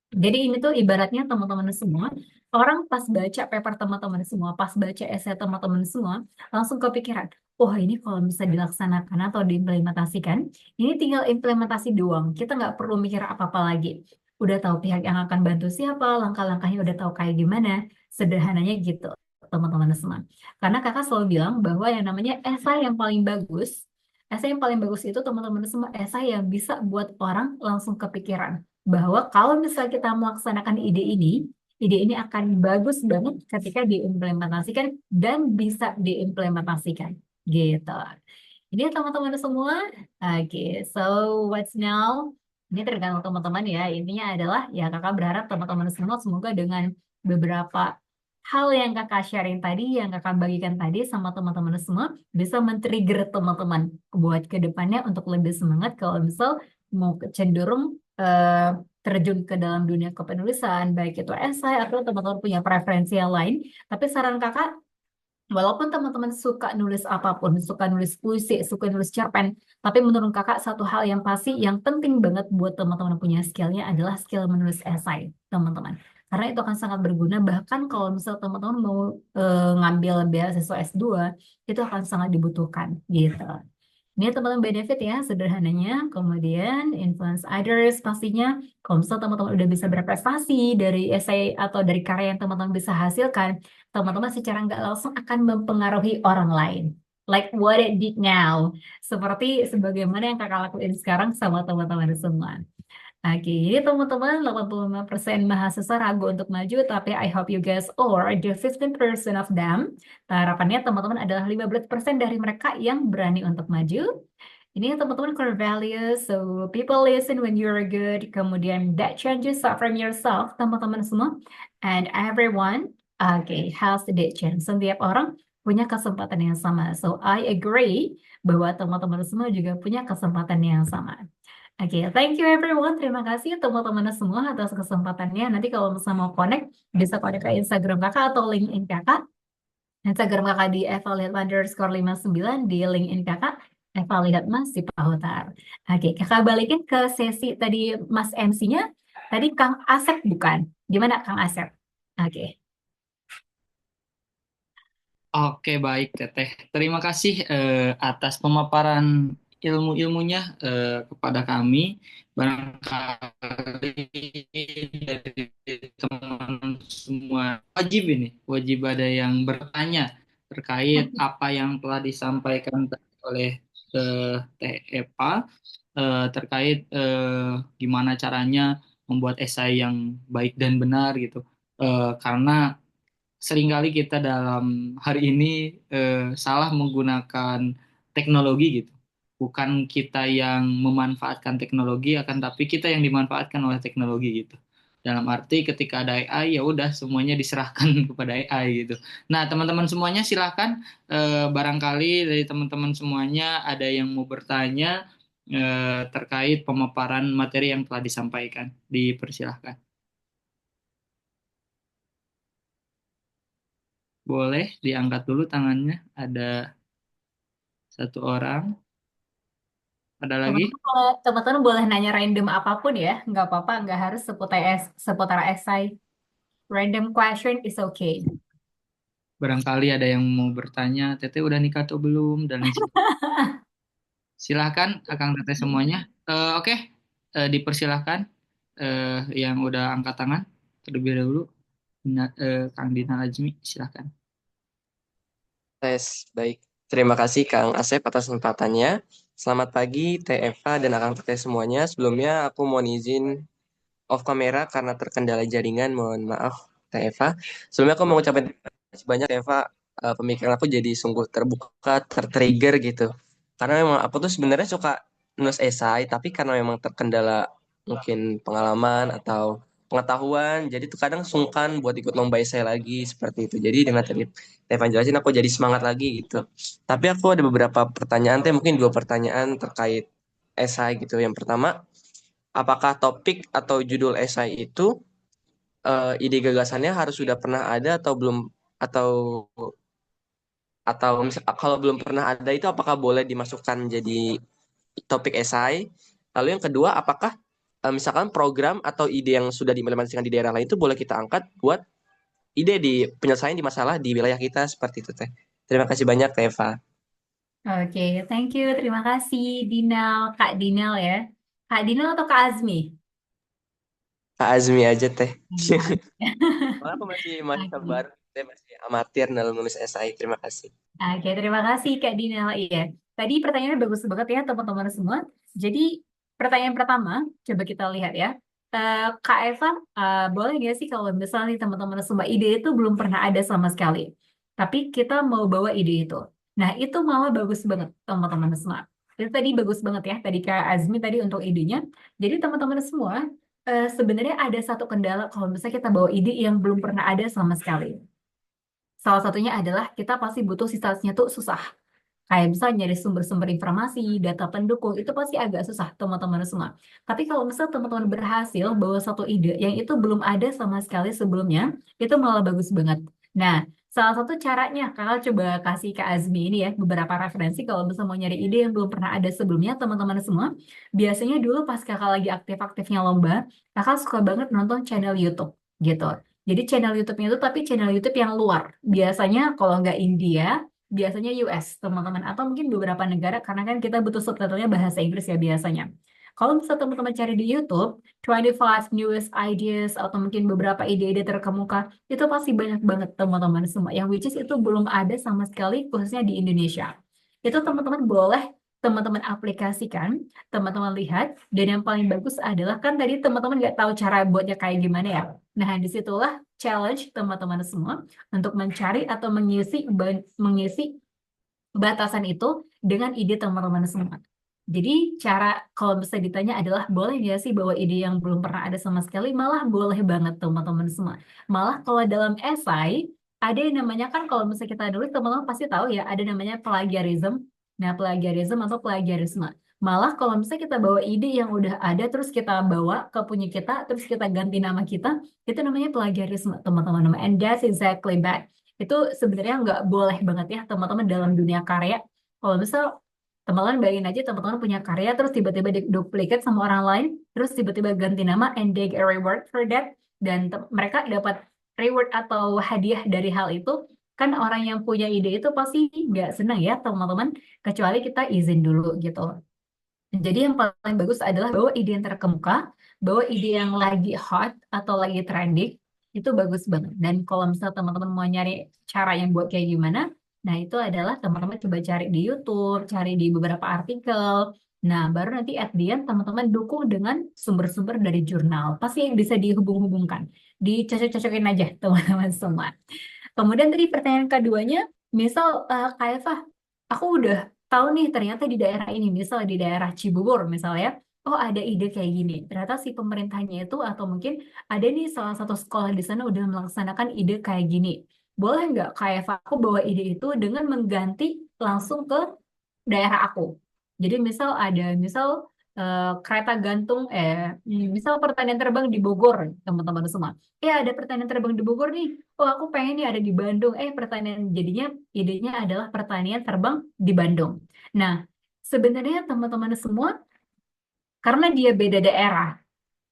Jadi ini tuh ibaratnya teman-teman semua, orang pas baca paper teman-teman semua, pas baca esai teman-teman semua, langsung kepikiran, wah ini kalau bisa dilaksanakan atau diimplementasikan, ini tinggal implementasi doang. Kita nggak perlu mikir apa-apa lagi. Udah tahu pihak yang akan bantu siapa, langkah-langkahnya udah tahu kayak gimana, sederhananya gitu teman-teman semua. Karena kakak selalu bilang bahwa yang namanya esai yang paling bagus, esai yang paling bagus itu teman-teman semua esai yang bisa buat orang langsung kepikiran bahwa kalau misalnya kita melaksanakan ide ini akan bagus banget ketika diimplementasikan dan bisa diimplementasikan gitu. Ini teman-teman semua. Oke, so what's now? Ini tergantung teman-teman ya. Intinya adalah ya kakak berharap teman-teman semua semoga dengan beberapa hal yang kakak sharing tadi, yang kakak bagikan tadi sama teman-teman semua bisa men-trigger teman-teman buat ke depannya untuk lebih semangat kalau misal mau cenderung terjun ke dalam dunia kepenulisan, baik itu esai atau teman-teman punya preferensi yang lain. Tapi saran kakak, walaupun teman-teman suka nulis apapun, suka nulis puisi, suka nulis cerpen, tapi menurut kakak satu hal yang pasti, yang penting banget buat teman-teman punya skillnya adalah skill menulis esai, teman-teman. Karena itu akan sangat berguna, bahkan kalau misal teman-teman mau ngambil beasiswa S2, itu akan sangat dibutuhkan, gitu. Ini teman-teman benefit ya, sederhananya. Kemudian influence others pastinya. Kalau misal teman-teman udah bisa berprestasi dari essay atau dari karya yang teman-teman bisa hasilkan, teman-teman secara nggak langsung akan mempengaruhi orang lain. Like what it did now. Seperti sebagaimana yang kakak lakuin sekarang sama teman-teman semua. Oke, jadi teman-teman 85% mahasiswa ragu untuk maju, tapi I hope you guys are the 15% of them. Harapannya teman-teman adalah 15% dari mereka yang berani untuk maju. Ini teman-teman core values, so people listen when you're good, kemudian that changes from yourself, teman-teman semua. And everyone, has the chance. Setiap orang punya kesempatan yang sama. So I agree bahwa teman-teman semua juga punya kesempatan yang sama. Oke, thank you everyone. Terima kasih teman-teman semua atas kesempatannya. Nanti kalau misalnya mau connect, bisa connect ke Instagram kakak atau LinkedIn kakak. Instagram kakak di eva_59, di LinkedIn kakak Eva Lihat Mas Sipahutar. Oke, kakak balikin ke sesi tadi Mas MC-nya. Tadi Kang Asep bukan? Gimana Kang Asep? Oke. Oke, baik, Teteh. Terima kasih atas pemaparan ilmu-ilmunya kepada kami. Barangkali dari teman semua wajib ini, wajib ada yang bertanya terkait apa yang telah disampaikan tadi oleh Teh Eva terkait gimana caranya membuat esai yang baik dan benar gitu. Karena seringkali kita dalam hari ini salah menggunakan teknologi gitu. Bukan kita yang memanfaatkan teknologi, akan tapi kita yang dimanfaatkan oleh teknologi gitu. Dalam arti ketika ada AI ya udah semuanya diserahkan kepada AI gitu. Nah, teman-teman semuanya silahkan barangkali dari teman-teman semuanya ada yang mau bertanya terkait pemaparan materi yang telah disampaikan. Dipersilahkan. Boleh diangkat dulu tangannya. Ada satu orang. Ada lagi? Teman-teman boleh nanya random apapun ya, nggak apa-apa, nggak harus seputar esai. Random question is okay. Barangkali ada yang mau bertanya, Teteh udah nikah atau belum? Dan lain sebagainya. Silahkan, Akang Teteh semuanya. Oke, dipersilahkan yang udah angkat tangan terlebih dahulu. Kang Dina Ajmi, silahkan. Tes, baik. Terima kasih Kang Asep atas kesempatannya. Selamat pagi Teh Eva dan Akang Teteh semuanya. Sebelumnya aku mohon izin off kamera karena terkendala jaringan. Mohon maaf Teh Eva. Sebelumnya aku mau ngucapin terima kasih banyak Teh Eva. Pemikiran aku jadi sungguh terbuka, tertrigger gitu. Karena memang aku tuh sebenarnya suka nulis esai, tapi karena memang terkendala mungkin pengalaman atau pengetahuan, jadi tuh kadang sungkan buat ikut lomba esai lagi seperti itu. Jadi dengan tadi Tevan jelasin aku jadi semangat lagi gitu. Tapi aku ada beberapa pertanyaan, Teh, mungkin dua pertanyaan terkait esai gitu. Yang pertama, apakah topik atau judul esai itu ide gagasannya harus sudah pernah ada atau belum atau kalau belum pernah ada itu apakah boleh dimasukkan jadi topik esai? Lalu yang kedua, apakah misalkan program atau ide yang sudah diimplementasikan di daerah lain itu boleh kita angkat buat ide di penyelesaian di masalah di wilayah kita seperti itu Teh. Terima kasih banyak Teh Eva. Oke, thank you. Terima kasih, Dinal. Kak Dinal ya. Kak Dinal atau Kak Azmi? Kak Azmi aja Teh. Hmm. Soalnya aku masih mahasiswa Oke. baru, saya masih amatir dalam menulis esai. Terima kasih. Oke, terima kasih Kak Dinal. Iya, tadi pertanyaannya bagus banget ya teman-teman semua. Jadi pertanyaan pertama, coba kita lihat ya. Kak Eva, boleh nggak sih kalau misalnya nih teman-teman semua ide itu belum pernah ada sama sekali, tapi kita mau bawa ide itu. Nah, itu malah bagus banget teman-teman semua. Itu tadi bagus banget ya, tadi Kak Azmi tadi untuk idenya. Jadi teman-teman semua, sebenarnya ada satu kendala kalau misalnya kita bawa ide yang belum pernah ada sama sekali. Salah satunya adalah kita pasti butuh sifatnya tuh susah. Kayak misalnya nyari sumber-sumber informasi, data pendukung, itu pasti agak susah teman-teman semua. Tapi kalau misalnya teman-teman berhasil bawa satu ide yang itu belum ada sama sekali sebelumnya, itu malah bagus banget. Nah, salah satu caranya, kakak coba kasih ke Azmi ini ya, beberapa referensi kalau misalnya mau nyari ide yang belum pernah ada sebelumnya, teman-teman semua. Biasanya dulu pas kakak lagi aktif-aktifnya lomba, kakak suka banget nonton channel YouTube gitu. Jadi channel YouTube-nya itu tapi channel YouTube yang luar. Biasanya kalau nggak India, biasanya US, teman-teman. Atau mungkin beberapa negara, karena kan kita butuh subtitlenya bahasa Inggris ya biasanya. Kalau misalnya teman-teman cari di YouTube, 25 newest ideas, atau mungkin beberapa ide-ide terkemuka, itu pasti banyak banget teman-teman semua. Yang which is itu belum ada sama sekali, khususnya di Indonesia. Itu teman-teman boleh teman-teman aplikasikan, teman-teman lihat, dan yang paling bagus adalah kan tadi teman-teman nggak tahu cara buatnya kayak gimana ya. Nah, disitulah challenge teman-teman semua untuk mencari atau mengisi batasan itu dengan ide teman-teman semua. Jadi cara kalau bisa ditanya adalah boleh nggak sih bawa ide yang belum pernah ada sama sekali? Malah boleh banget teman-teman semua. Malah kalau dalam esai ada yang namanya kan kalau misalnya kita nulis teman-teman pasti tahu ya ada namanya plagiarism. Nah plagiarism atau plagiarisme. Malah kalau misalnya kita bawa ide yang udah ada terus kita bawa ke punya kita terus kita ganti nama kita itu namanya plagiarisme teman-teman. And that's exactly bad. Itu sebenarnya nggak boleh banget ya teman-teman dalam dunia karya. Kalau misal teman-teman bayangin aja teman-teman punya karya terus tiba-tiba duplicate sama orang lain, terus tiba-tiba ganti nama and they get a reward for that dan mereka dapat reward atau hadiah dari hal itu Kan orang yang punya ide itu pasti nggak senang ya teman-teman, kecuali kita izin dulu gitu. Jadi yang paling bagus adalah bawa ide yang terkemuka, bawa ide yang lagi hot atau lagi trending, itu bagus banget. Dan kalau misalnya teman-teman mau nyari cara yang buat kayak gimana, nah itu adalah teman-teman coba cari di YouTube, cari di beberapa artikel. Nah, baru nanti at the end teman-teman dukung dengan sumber-sumber dari jurnal. Pasti yang bisa dihubung-hubungkan. Dicocok-cocokin aja teman-teman semua. Kemudian tadi pertanyaan keduanya, misal Kak Eva, aku udah tahu nih ternyata di daerah ini, misal di daerah Cibubur misalnya, oh ada ide kayak gini. Ternyata si pemerintahnya itu atau mungkin ada nih salah satu sekolah di sana udah melaksanakan ide kayak gini. Boleh nggak Kak Eva aku bawa ide itu dengan mengganti langsung ke daerah aku. Jadi misal kereta gantung misal pertanian terbang di Bogor teman-teman semua. Ada pertanian terbang di Bogor nih. Oh aku pengen nih ada di Bandung. Pertanian jadinya idenya adalah pertanian terbang di Bandung. Nah, sebenarnya teman-teman semua karena dia beda daerah,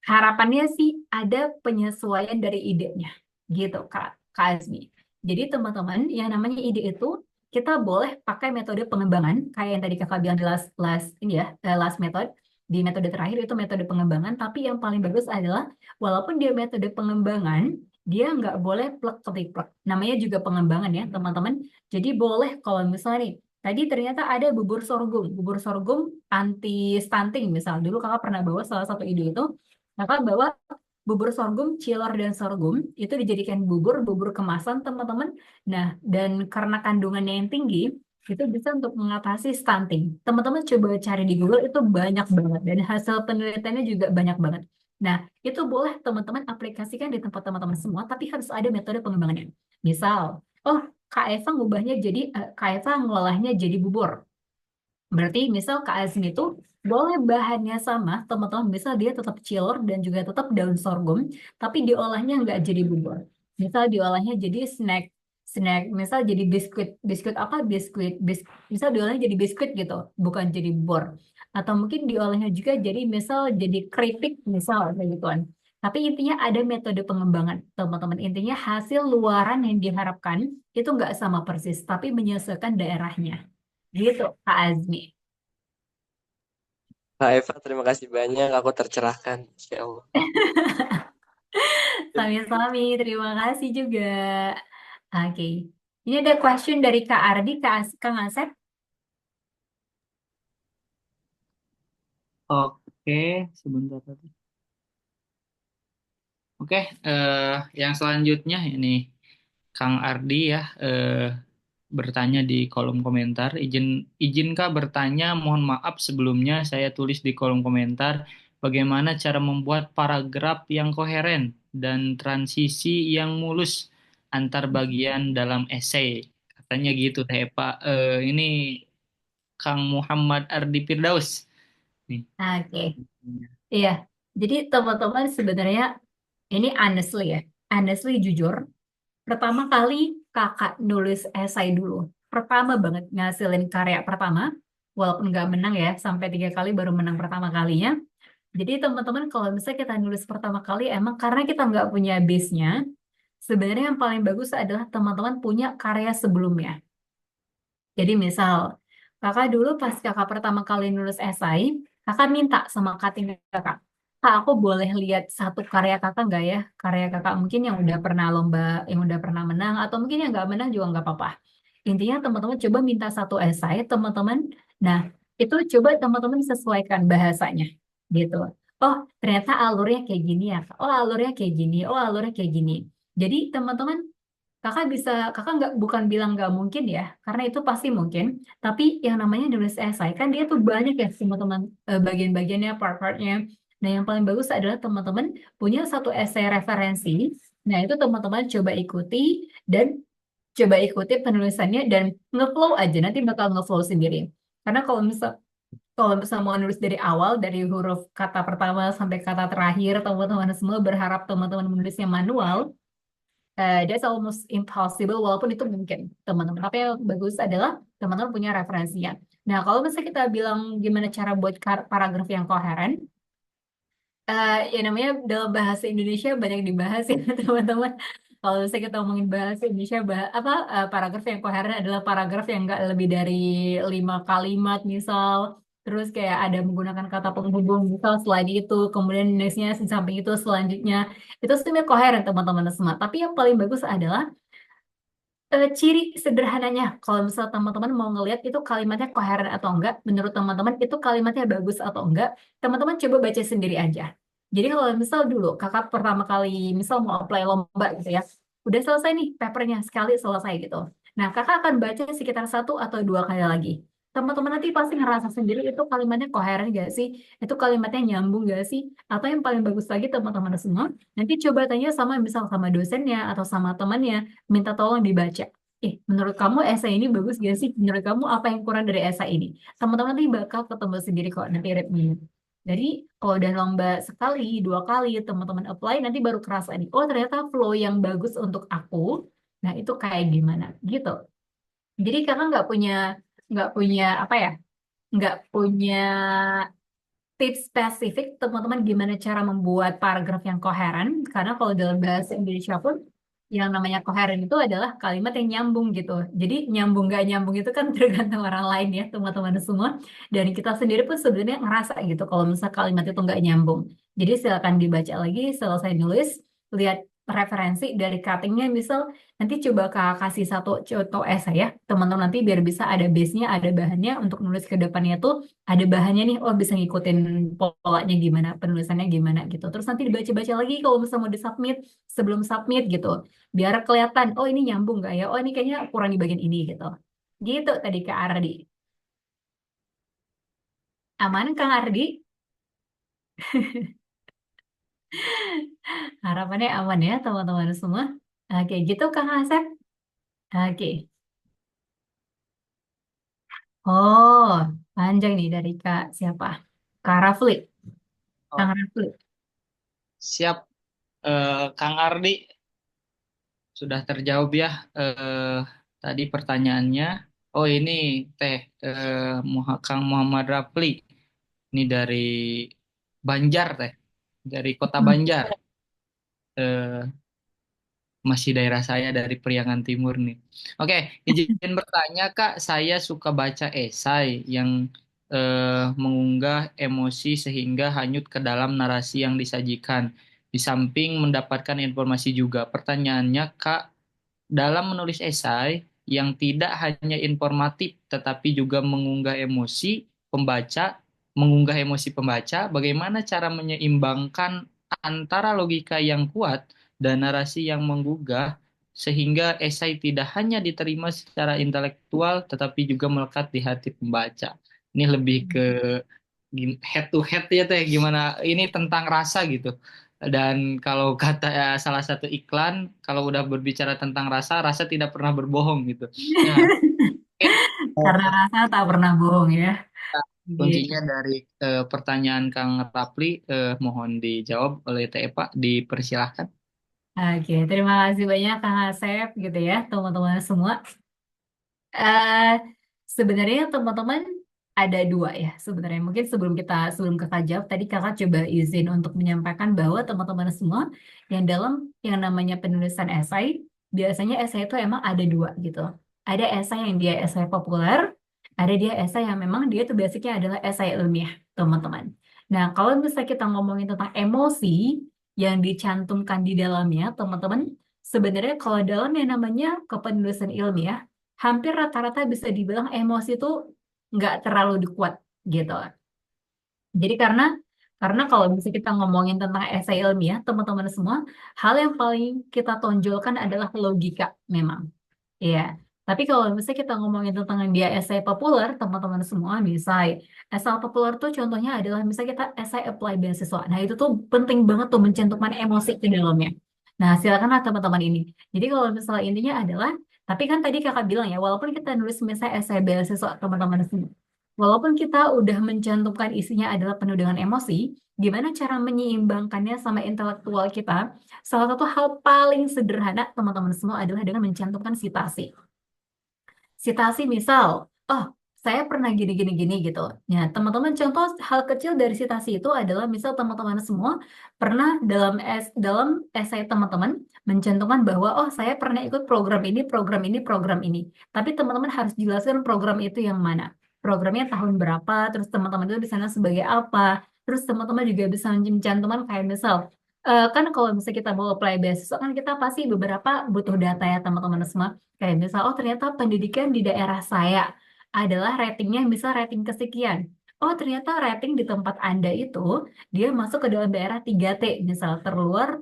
harapannya sih ada penyesuaian dari idenya, gitu Kak Azmi. Jadi teman-teman, yang namanya ide itu kita boleh pakai metode pengembangan, kayak yang tadi kakak bilang di last method, di metode terakhir itu metode pengembangan. Tapi yang paling bagus adalah walaupun dia metode pengembangan, dia nggak boleh plek-ketiplek. Namanya juga pengembangan ya teman-teman. Jadi boleh kalau misalnya nih, tadi ternyata ada bubur sorghum anti stunting misal. Dulu kakak pernah bawa salah satu ide itu. Kakak bawa bubur sorghum, cilor dan sorghum itu dijadikan bubur kemasan teman-teman. Nah, dan karena kandungannya yang tinggi, itu bisa untuk mengatasi stunting. Teman-teman coba cari di Google itu banyak banget dan hasil penelitiannya juga banyak banget. Nah, itu boleh teman-teman aplikasikan di tempat teman-teman semua, tapi harus ada metode pengembangannya. Misal, oh Kak Eva Kak Eva ngolahnya jadi bubur. Berarti misal Kak Azmi itu boleh bahannya sama, teman-teman. Misal dia tetap cilor dan juga tetap daun sorghum, tapi diolahnya nggak jadi bubur. Misal diolahnya jadi snack. Misal jadi biskuit apa? Misal diolahnya jadi biskuit gitu, bukan jadi bubur. Atau mungkin diolahnya juga jadi misal jadi keripik misal kayak gituan. Tapi intinya ada metode pengembangan, teman-teman. Intinya hasil luaran yang diharapkan itu nggak sama persis, tapi menyesuaikan daerahnya. Gitu, Kak Azmi. Kak Eva, terima kasih banyak. Aku tercerahkan. Insya Allah. Sami-sami, terima kasih juga. Oke, ini ada question dari Kak Ardi, Kang Asep. Oke, sebentar tadi. Oke, yang selanjutnya ini Kang Ardi ya bertanya di kolom komentar. Izinkah bertanya? Mohon maaf sebelumnya saya tulis di kolom komentar bagaimana cara membuat paragraf yang koheren dan transisi yang mulus antar bagian dalam esai. Katanya gitu, teh Pak. Ini Kang Muhammad Ardi Firdaus. Nih. Oke, iya. Jadi teman-teman sebenarnya ini honestly jujur. Pertama kali kakak nulis esai dulu. Pertama banget ngasilin karya pertama, walaupun nggak menang ya, sampai 3 kali baru menang pertama kalinya. Jadi teman-teman kalau misalnya kita nulis pertama kali, emang karena kita nggak punya base-nya, sebenarnya yang paling bagus adalah teman-teman punya karya sebelumnya. Jadi misal, kakak dulu pas kakak pertama kali nulis esai, kakak minta sama cutting kakak, Kak, aku boleh lihat satu karya kakak nggak ya? Karya kakak mungkin yang udah pernah lomba, yang udah pernah menang, atau mungkin yang nggak menang juga nggak apa-apa. Intinya teman-teman coba minta satu esai, teman-teman. Nah, itu coba teman-teman sesuaikan bahasanya, gitu. Oh, ternyata alurnya kayak gini ya, Kak. Oh, alurnya kayak gini. Oh, alurnya kayak gini. Jadi teman-teman kakak nggak bukan bilang nggak mungkin ya, karena itu pasti mungkin. Tapi yang namanya nulis esai kan dia tuh banyak ya teman-teman bagian-bagiannya, part-partnya. Nah yang paling bagus adalah teman-teman punya satu esai referensi. Nah itu teman-teman coba ikuti penulisannya dan ngeflow aja nanti bakal ngeflow sendiri. Karena kalau misal mau nulis dari awal dari huruf kata pertama sampai kata terakhir teman-teman semua berharap teman-teman menulisnya manual, that's almost impossible walaupun itu mungkin teman-teman. Tapi yang bagus adalah teman-teman punya referensinya. Nah, kalau misalnya kita bilang gimana cara buat paragraf yang koheren, ya namanya dalam bahasa Indonesia banyak dibahas ya teman-teman. Kalau misalnya kita ngomongin bahasa Indonesia, paragraf yang koheren adalah paragraf yang nggak lebih dari 5 kalimat, misal. Terus kayak ada menggunakan kata penghubung, misal selain itu, kemudian nextnya di samping itu selanjutnya. Itu sebenarnya koheren teman-teman semua. Tapi yang paling bagus adalah ciri sederhananya. Kalau misal teman-teman mau ngelihat itu kalimatnya koheren atau enggak, menurut teman-teman itu kalimatnya bagus atau enggak, teman-teman coba baca sendiri aja. Jadi kalau misal dulu kakak pertama kali misal mau apply lomba gitu ya, udah selesai nih papernya sekali selesai gitu. Nah kakak akan baca sekitar 1 atau 2 kali lagi. Teman-teman nanti pasti ngerasa sendiri itu kalimatnya koheren gak sih? Itu kalimatnya nyambung gak sih? Atau yang paling bagus lagi teman-teman semua, nanti coba tanya sama misal sama dosennya atau sama temannya, minta tolong dibaca. Menurut kamu esai ini bagus gak sih? Menurut kamu apa yang kurang dari esai ini? Teman-teman nanti bakal ketemu sendiri kok nanti ritmenya. Jadi kalau udah lomba sekali, 2 kali, teman-teman apply, nanti baru kerasa nih. Oh ternyata flow yang bagus untuk aku. Nah itu kayak gimana? Gitu. Jadi kakak nggak punya apa ya? Nggak punya tips spesifik teman-teman gimana cara membuat paragraf yang koheren, karena kalau dalam bahasa Indonesia pun yang namanya koheren itu adalah kalimat yang nyambung gitu. Jadi nyambung nggak nyambung itu kan tergantung orang lain ya teman-teman semua, dan kita sendiri pun sebenarnya ngerasa gitu kalau misal kalimat itu nggak nyambung. Jadi silakan dibaca lagi selesai nulis, lihat referensi dari cuttingnya, misal nanti coba Kak kasih satu contoh esai ya teman-teman, nanti biar bisa ada base-nya, ada bahannya untuk nulis ke depannya tuh, ada bahannya nih, oh bisa ngikutin polanya gimana, penulisannya gimana gitu. Terus nanti dibaca-baca lagi kalau misalnya mau disubmit, sebelum submit gitu. Biar kelihatan, oh ini nyambung nggak ya? Oh ini kayaknya kurang di bagian ini gitu. Gitu tadi Kak Ardi. Aman Kang Ardi? Harapannya aman ya teman-teman semua. Oke, gitu Kang Asep. Oke. Oh, panjang nih dari Kak siapa? Kak Rafli. Kang Oh, Rafli. siap. Kang Ardi sudah terjawab ya tadi pertanyaannya. Oh ini Teh Kang Muhammad Rafli. Ini dari Banjar Teh, dari Kota Hmm. Banjar. Eh, Masih daerah saya dari Priangan Timur nih. Oke, izin bertanya Kak, saya suka baca esai yang mengunggah emosi sehingga hanyut ke dalam narasi yang disajikan. Di samping mendapatkan informasi juga. Pertanyaannya Kak, dalam menulis esai yang tidak hanya informatif tetapi juga mengunggah emosi pembaca, bagaimana cara menyeimbangkan antara logika yang kuat dan narasi yang menggugah sehingga esai tidak hanya diterima secara intelektual tetapi juga melekat di hati pembaca. Ini lebih ke head to head ya teh, gimana ini tentang rasa gitu. Dan kalau kata salah satu iklan, kalau udah berbicara tentang rasa, rasa tidak pernah berbohong gitu. Nah, mungkin Karena rasa tak pernah bohong ya. Gitu. kuncinya dari pertanyaan Kang Rapli, mohon dijawab oleh Teh Eva, dipersilahkan. Oke, terima kasih banyak Kang Asep gitu ya, teman-teman semua. eh Sebenarnya teman-teman ada dua ya sebenarnya. Mungkin sebelum kakak jawab tadi kakak coba izin untuk menyampaikan bahwa teman-teman semua yang namanya penulisan esai, biasanya esai itu emang ada dua gitu. Ada esai yang dia esai populer, ada dia esai yang memang dia tuh basicnya adalah esai ilmiah, teman-teman. Nah, kalau misalnya kita ngomongin tentang emosi yang dicantumkan di dalamnya, teman-teman, sebenarnya kalau dalam yang namanya kepenulisan ilmiah, hampir rata-rata bisa dibilang emosi itu nggak terlalu dikuat gitu. Jadi karena kalau misalnya kita ngomongin tentang esai ilmiah, teman-teman semua, hal yang paling kita tonjolkan adalah logika memang. Iya. Tapi kalau misalnya kita ngomongin tentang yang dia esai populer, teman-teman semua, misalnya esai populer tuh contohnya adalah misalnya kita esai apply beasiswa. Nah, itu tuh penting banget tuh mencantumkan emosi ke dalamnya. Nah, silakanlah teman-teman ini. Jadi kalau misalnya intinya adalah, tapi kan tadi kakak bilang ya, walaupun kita nulis misalnya esai beasiswa, teman-teman semua, walaupun kita udah mencantumkan isinya adalah penuh dengan emosi, gimana cara menyeimbangkannya sama intelektual kita? Salah satu hal paling sederhana, teman-teman semua, adalah dengan mencantumkan sitasi. Sitasi misal, oh saya pernah gini gini gini gitu. Ya, teman-teman contoh hal kecil dari citasi itu adalah misal teman-teman semua pernah dalam esai teman-teman mencantumkan bahwa oh saya pernah ikut program ini, program ini, program ini. Tapi teman-teman harus jelaskan program itu yang mana. Programnya tahun berapa, terus teman-teman itu di sana sebagai apa. Terus teman-teman juga bisa mencantumkan kayak misal kan kalau misalnya kita mau apply beasiswa kan kita pasti beberapa butuh data ya teman-teman semua. Kayak misal, oh ternyata pendidikan di daerah saya adalah ratingnya misal rating kesekian. Oh, ternyata rating di tempat Anda itu dia masuk ke dalam daerah 3T, misal terluar,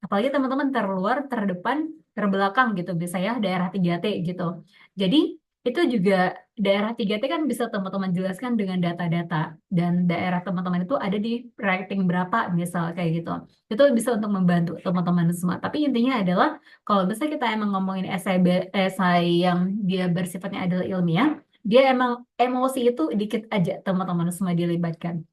apalagi teman-teman terluar, terdepan, terbelakang gitu, bisa ya daerah 3T gitu. Jadi itu juga daerah 3T kan bisa teman-teman jelaskan dengan data-data dan daerah teman-teman itu ada di rating berapa misal kayak gitu. Itu bisa untuk membantu teman-teman semua. Tapi intinya adalah kalau misalnya kita emang ngomongin esai yang dia bersifatnya adalah ilmiah, dia emang emosi itu dikit aja teman-teman semua dilibatkan.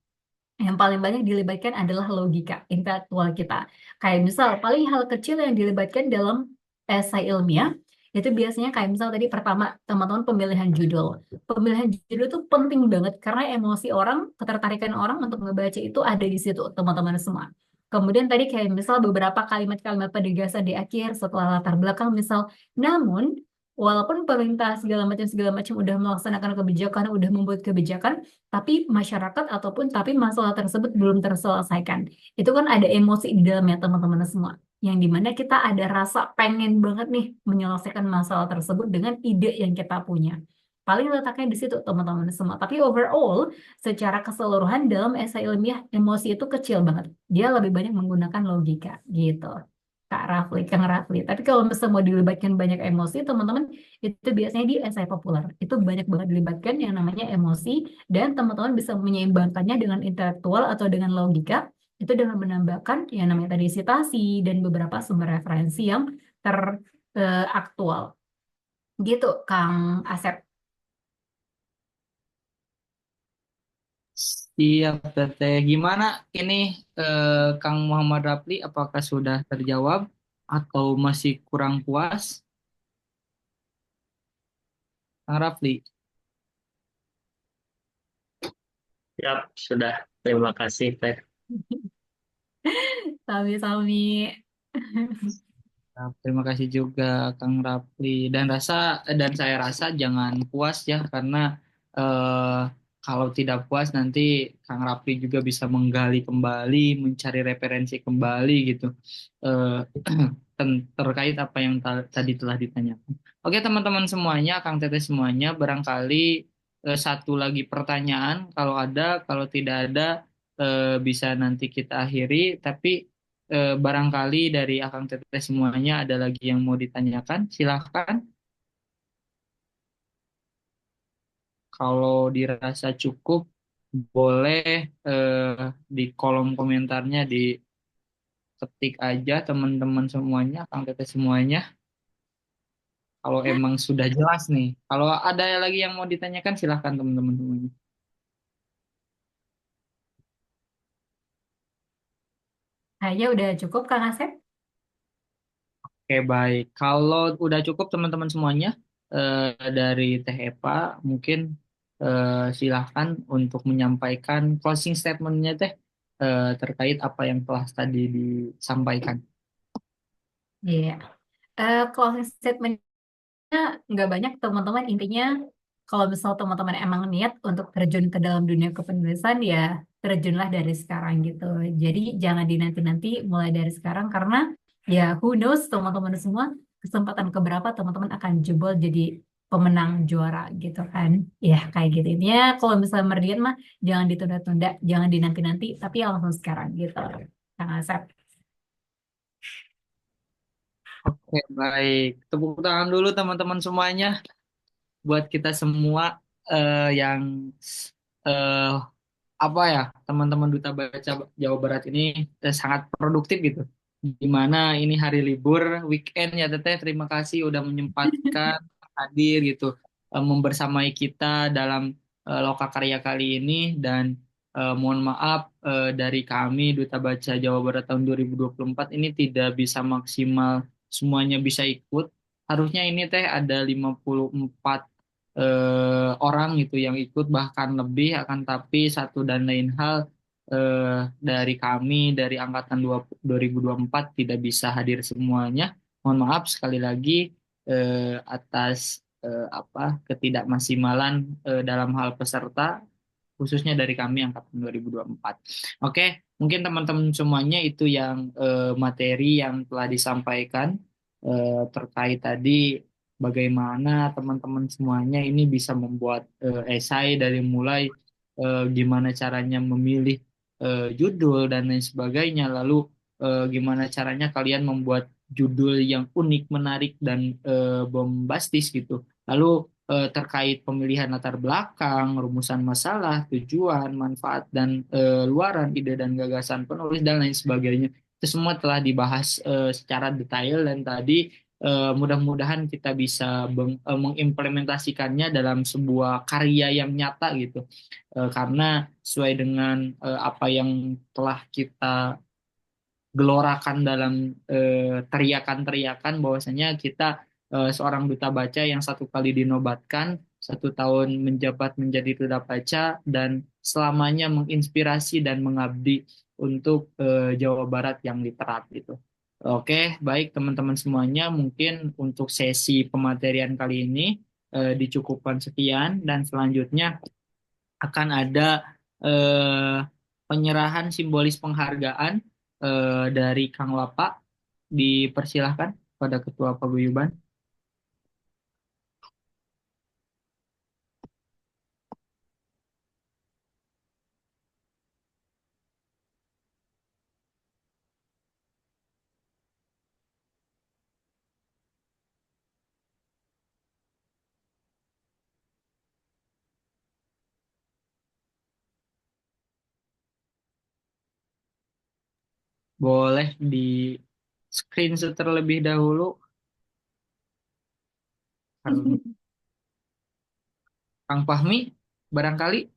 Yang paling banyak dilibatkan adalah logika intelektual kita. Kayak misal paling hal kecil yang dilibatkan dalam esai ilmiah itu biasanya kayak misal tadi pertama teman-teman pemilihan judul. Pemilihan judul itu penting banget karena emosi orang, ketertarikan orang untuk ngebaca itu ada di situ teman-teman semua. Kemudian tadi kayak misal beberapa kalimat-kalimat penegasan di akhir setelah latar belakang misal. Namun walaupun pemerintah segala macam udah melaksanakan kebijakan, udah membuat kebijakan, tapi masyarakat ataupun tapi masalah tersebut belum terselesaikan. Itu kan ada emosi di dalamnya teman-teman semua. Yang dimana kita ada rasa pengen banget nih menyelesaikan masalah tersebut dengan ide yang kita punya. Paling letaknya di situ teman-teman semua. Tapi overall, secara keseluruhan dalam esai ilmiah, emosi itu kecil banget. Dia lebih banyak menggunakan logika gitu. Kak Rafli, Kang Rafli. Tapi kalau misalnya mau dilibatkan banyak emosi, teman-teman, itu biasanya di esai populer. Itu banyak banget dilibatkan yang namanya emosi, dan teman-teman bisa menyeimbangkannya dengan intelektual atau dengan logika itu dengan menambahkan yang namanya tadi citasi dan beberapa sumber referensi yang teraktual gitu Kang Asep. Siap, Teteh. Gimana ini Kang Muhammad Rapli, apakah sudah terjawab atau masih kurang puas? Kang Rapli. Siap, sudah. Terima kasih, Teh. Sami-sami. Nah, terima kasih juga Kang Rapli dan saya rasa jangan puas ya karena eh, kalau tidak puas nanti Kang Rapli juga bisa menggali kembali, mencari referensi kembali gitu eh, terkait apa yang tadi telah ditanyakan. Oke teman-teman semuanya, Kang Teteh semuanya, barangkali satu lagi pertanyaan kalau ada, kalau tidak ada bisa nanti kita akhiri. Tapi barangkali dari Akang Teteh semuanya ada lagi yang mau ditanyakan, silahkan. Kalau dirasa cukup, boleh di kolom komentarnya diketik aja teman-teman semuanya, Akang Teteh semuanya. Kalau emang sudah jelas nih. Kalau ada lagi yang mau ditanyakan, silahkan teman-teman semuanya. Kayaknya udah cukup Kang Asep. Oke, baik. Kalau udah cukup teman-teman semuanya dari Teh Eva, mungkin silahkan untuk menyampaikan closing statement-nya Teh terkait apa yang telah tadi disampaikan. Iya. Closing statement nggak banyak teman-teman intinya kalau misal teman-teman emang niat untuk terjun ke dalam dunia kepenulisan ya terjunlah dari sekarang gitu jadi jangan dinanti-nanti mulai dari sekarang karena ya who knows teman-teman semua kesempatan keberapa teman-teman akan jebol jadi pemenang juara gitu kan ya kayak gitu intinya kalau misalnya merdian mah jangan ditunda-tunda jangan dinanti-nanti tapi ya langsung sekarang gitu Kang Asep. Oke, baik. Tepuk tangan dulu teman-teman semuanya buat kita semua yang eh, apa ya teman-teman Duta Baca Jawa Barat ini sangat produktif gitu. Di mana ini hari libur, weekend ya Teteh. Terima kasih udah menyempatkan hadir gitu, membersamai kita dalam Lokakarya kali ini dan mohon maaf dari kami Duta Baca Jawa Barat tahun 2024 ini tidak bisa maksimal semuanya bisa ikut. Harusnya ini Teh ada 54 orang gitu yang ikut bahkan lebih, akan tapi satu dan lain hal dari kami dari angkatan 2024 tidak bisa hadir semuanya. Mohon maaf sekali lagi atas apa ketidakmaksimalan dalam hal peserta khususnya dari kami angkatan 2024. Oke, mungkin teman-teman semuanya itu yang materi yang telah disampaikan terkait tadi bagaimana teman-teman semuanya ini bisa membuat esai dari mulai gimana caranya memilih judul dan lain sebagainya, lalu gimana caranya kalian membuat judul yang unik, menarik dan bombastis gitu. Lalu terkait pemilihan latar belakang, rumusan masalah, tujuan, manfaat, dan luaran ide dan gagasan penulis dan lain sebagainya. Itu semua telah dibahas secara detail dan tadi mudah-mudahan kita bisa mengimplementasikannya dalam sebuah karya yang nyata gitu. Karena sesuai dengan apa yang telah kita gelorakan dalam teriakan-teriakan bahwasanya kita seorang duta baca yang satu kali dinobatkan, 1 tahun menjabat menjadi duta baca dan selamanya menginspirasi dan mengabdi untuk Jawa Barat yang literat gitu. Oke, baik teman-teman semuanya, mungkin untuk sesi pematerian kali ini dicukupkan sekian dan selanjutnya akan ada eh, penyerahan simbolis penghargaan dari Kang Lapa. Dipersilahkan pada Ketua Paguyuban. Boleh di screenshot terlebih dahulu. Kang Fahmi, barangkali.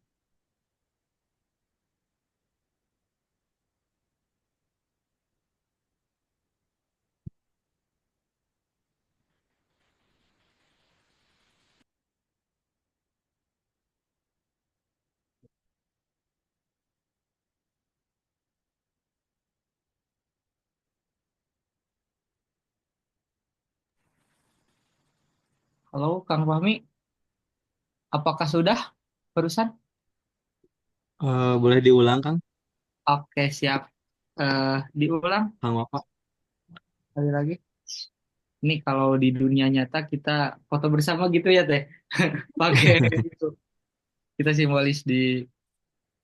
Halo, Kang Fahmi. Apakah sudah barusan? Boleh diulang, Kang? Oke, siap. Diulang Kang Bapak. sekali lagi. Ini kalau di dunia nyata kita foto bersama gitu ya, Teh. Pakai itu. Kita simbolis di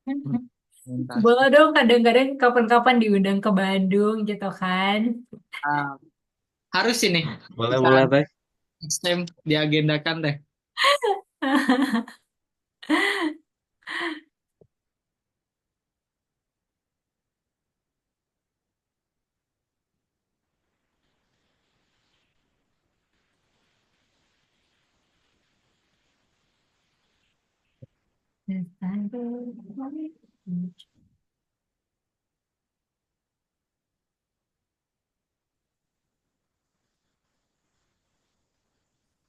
Boleh presentasi. dong kadang-kadang kapan-kapan diundang ke Bandung gitu kan. Ah, harus ini. Boleh, Kita boleh, Teh. next time diagendakan, Teh.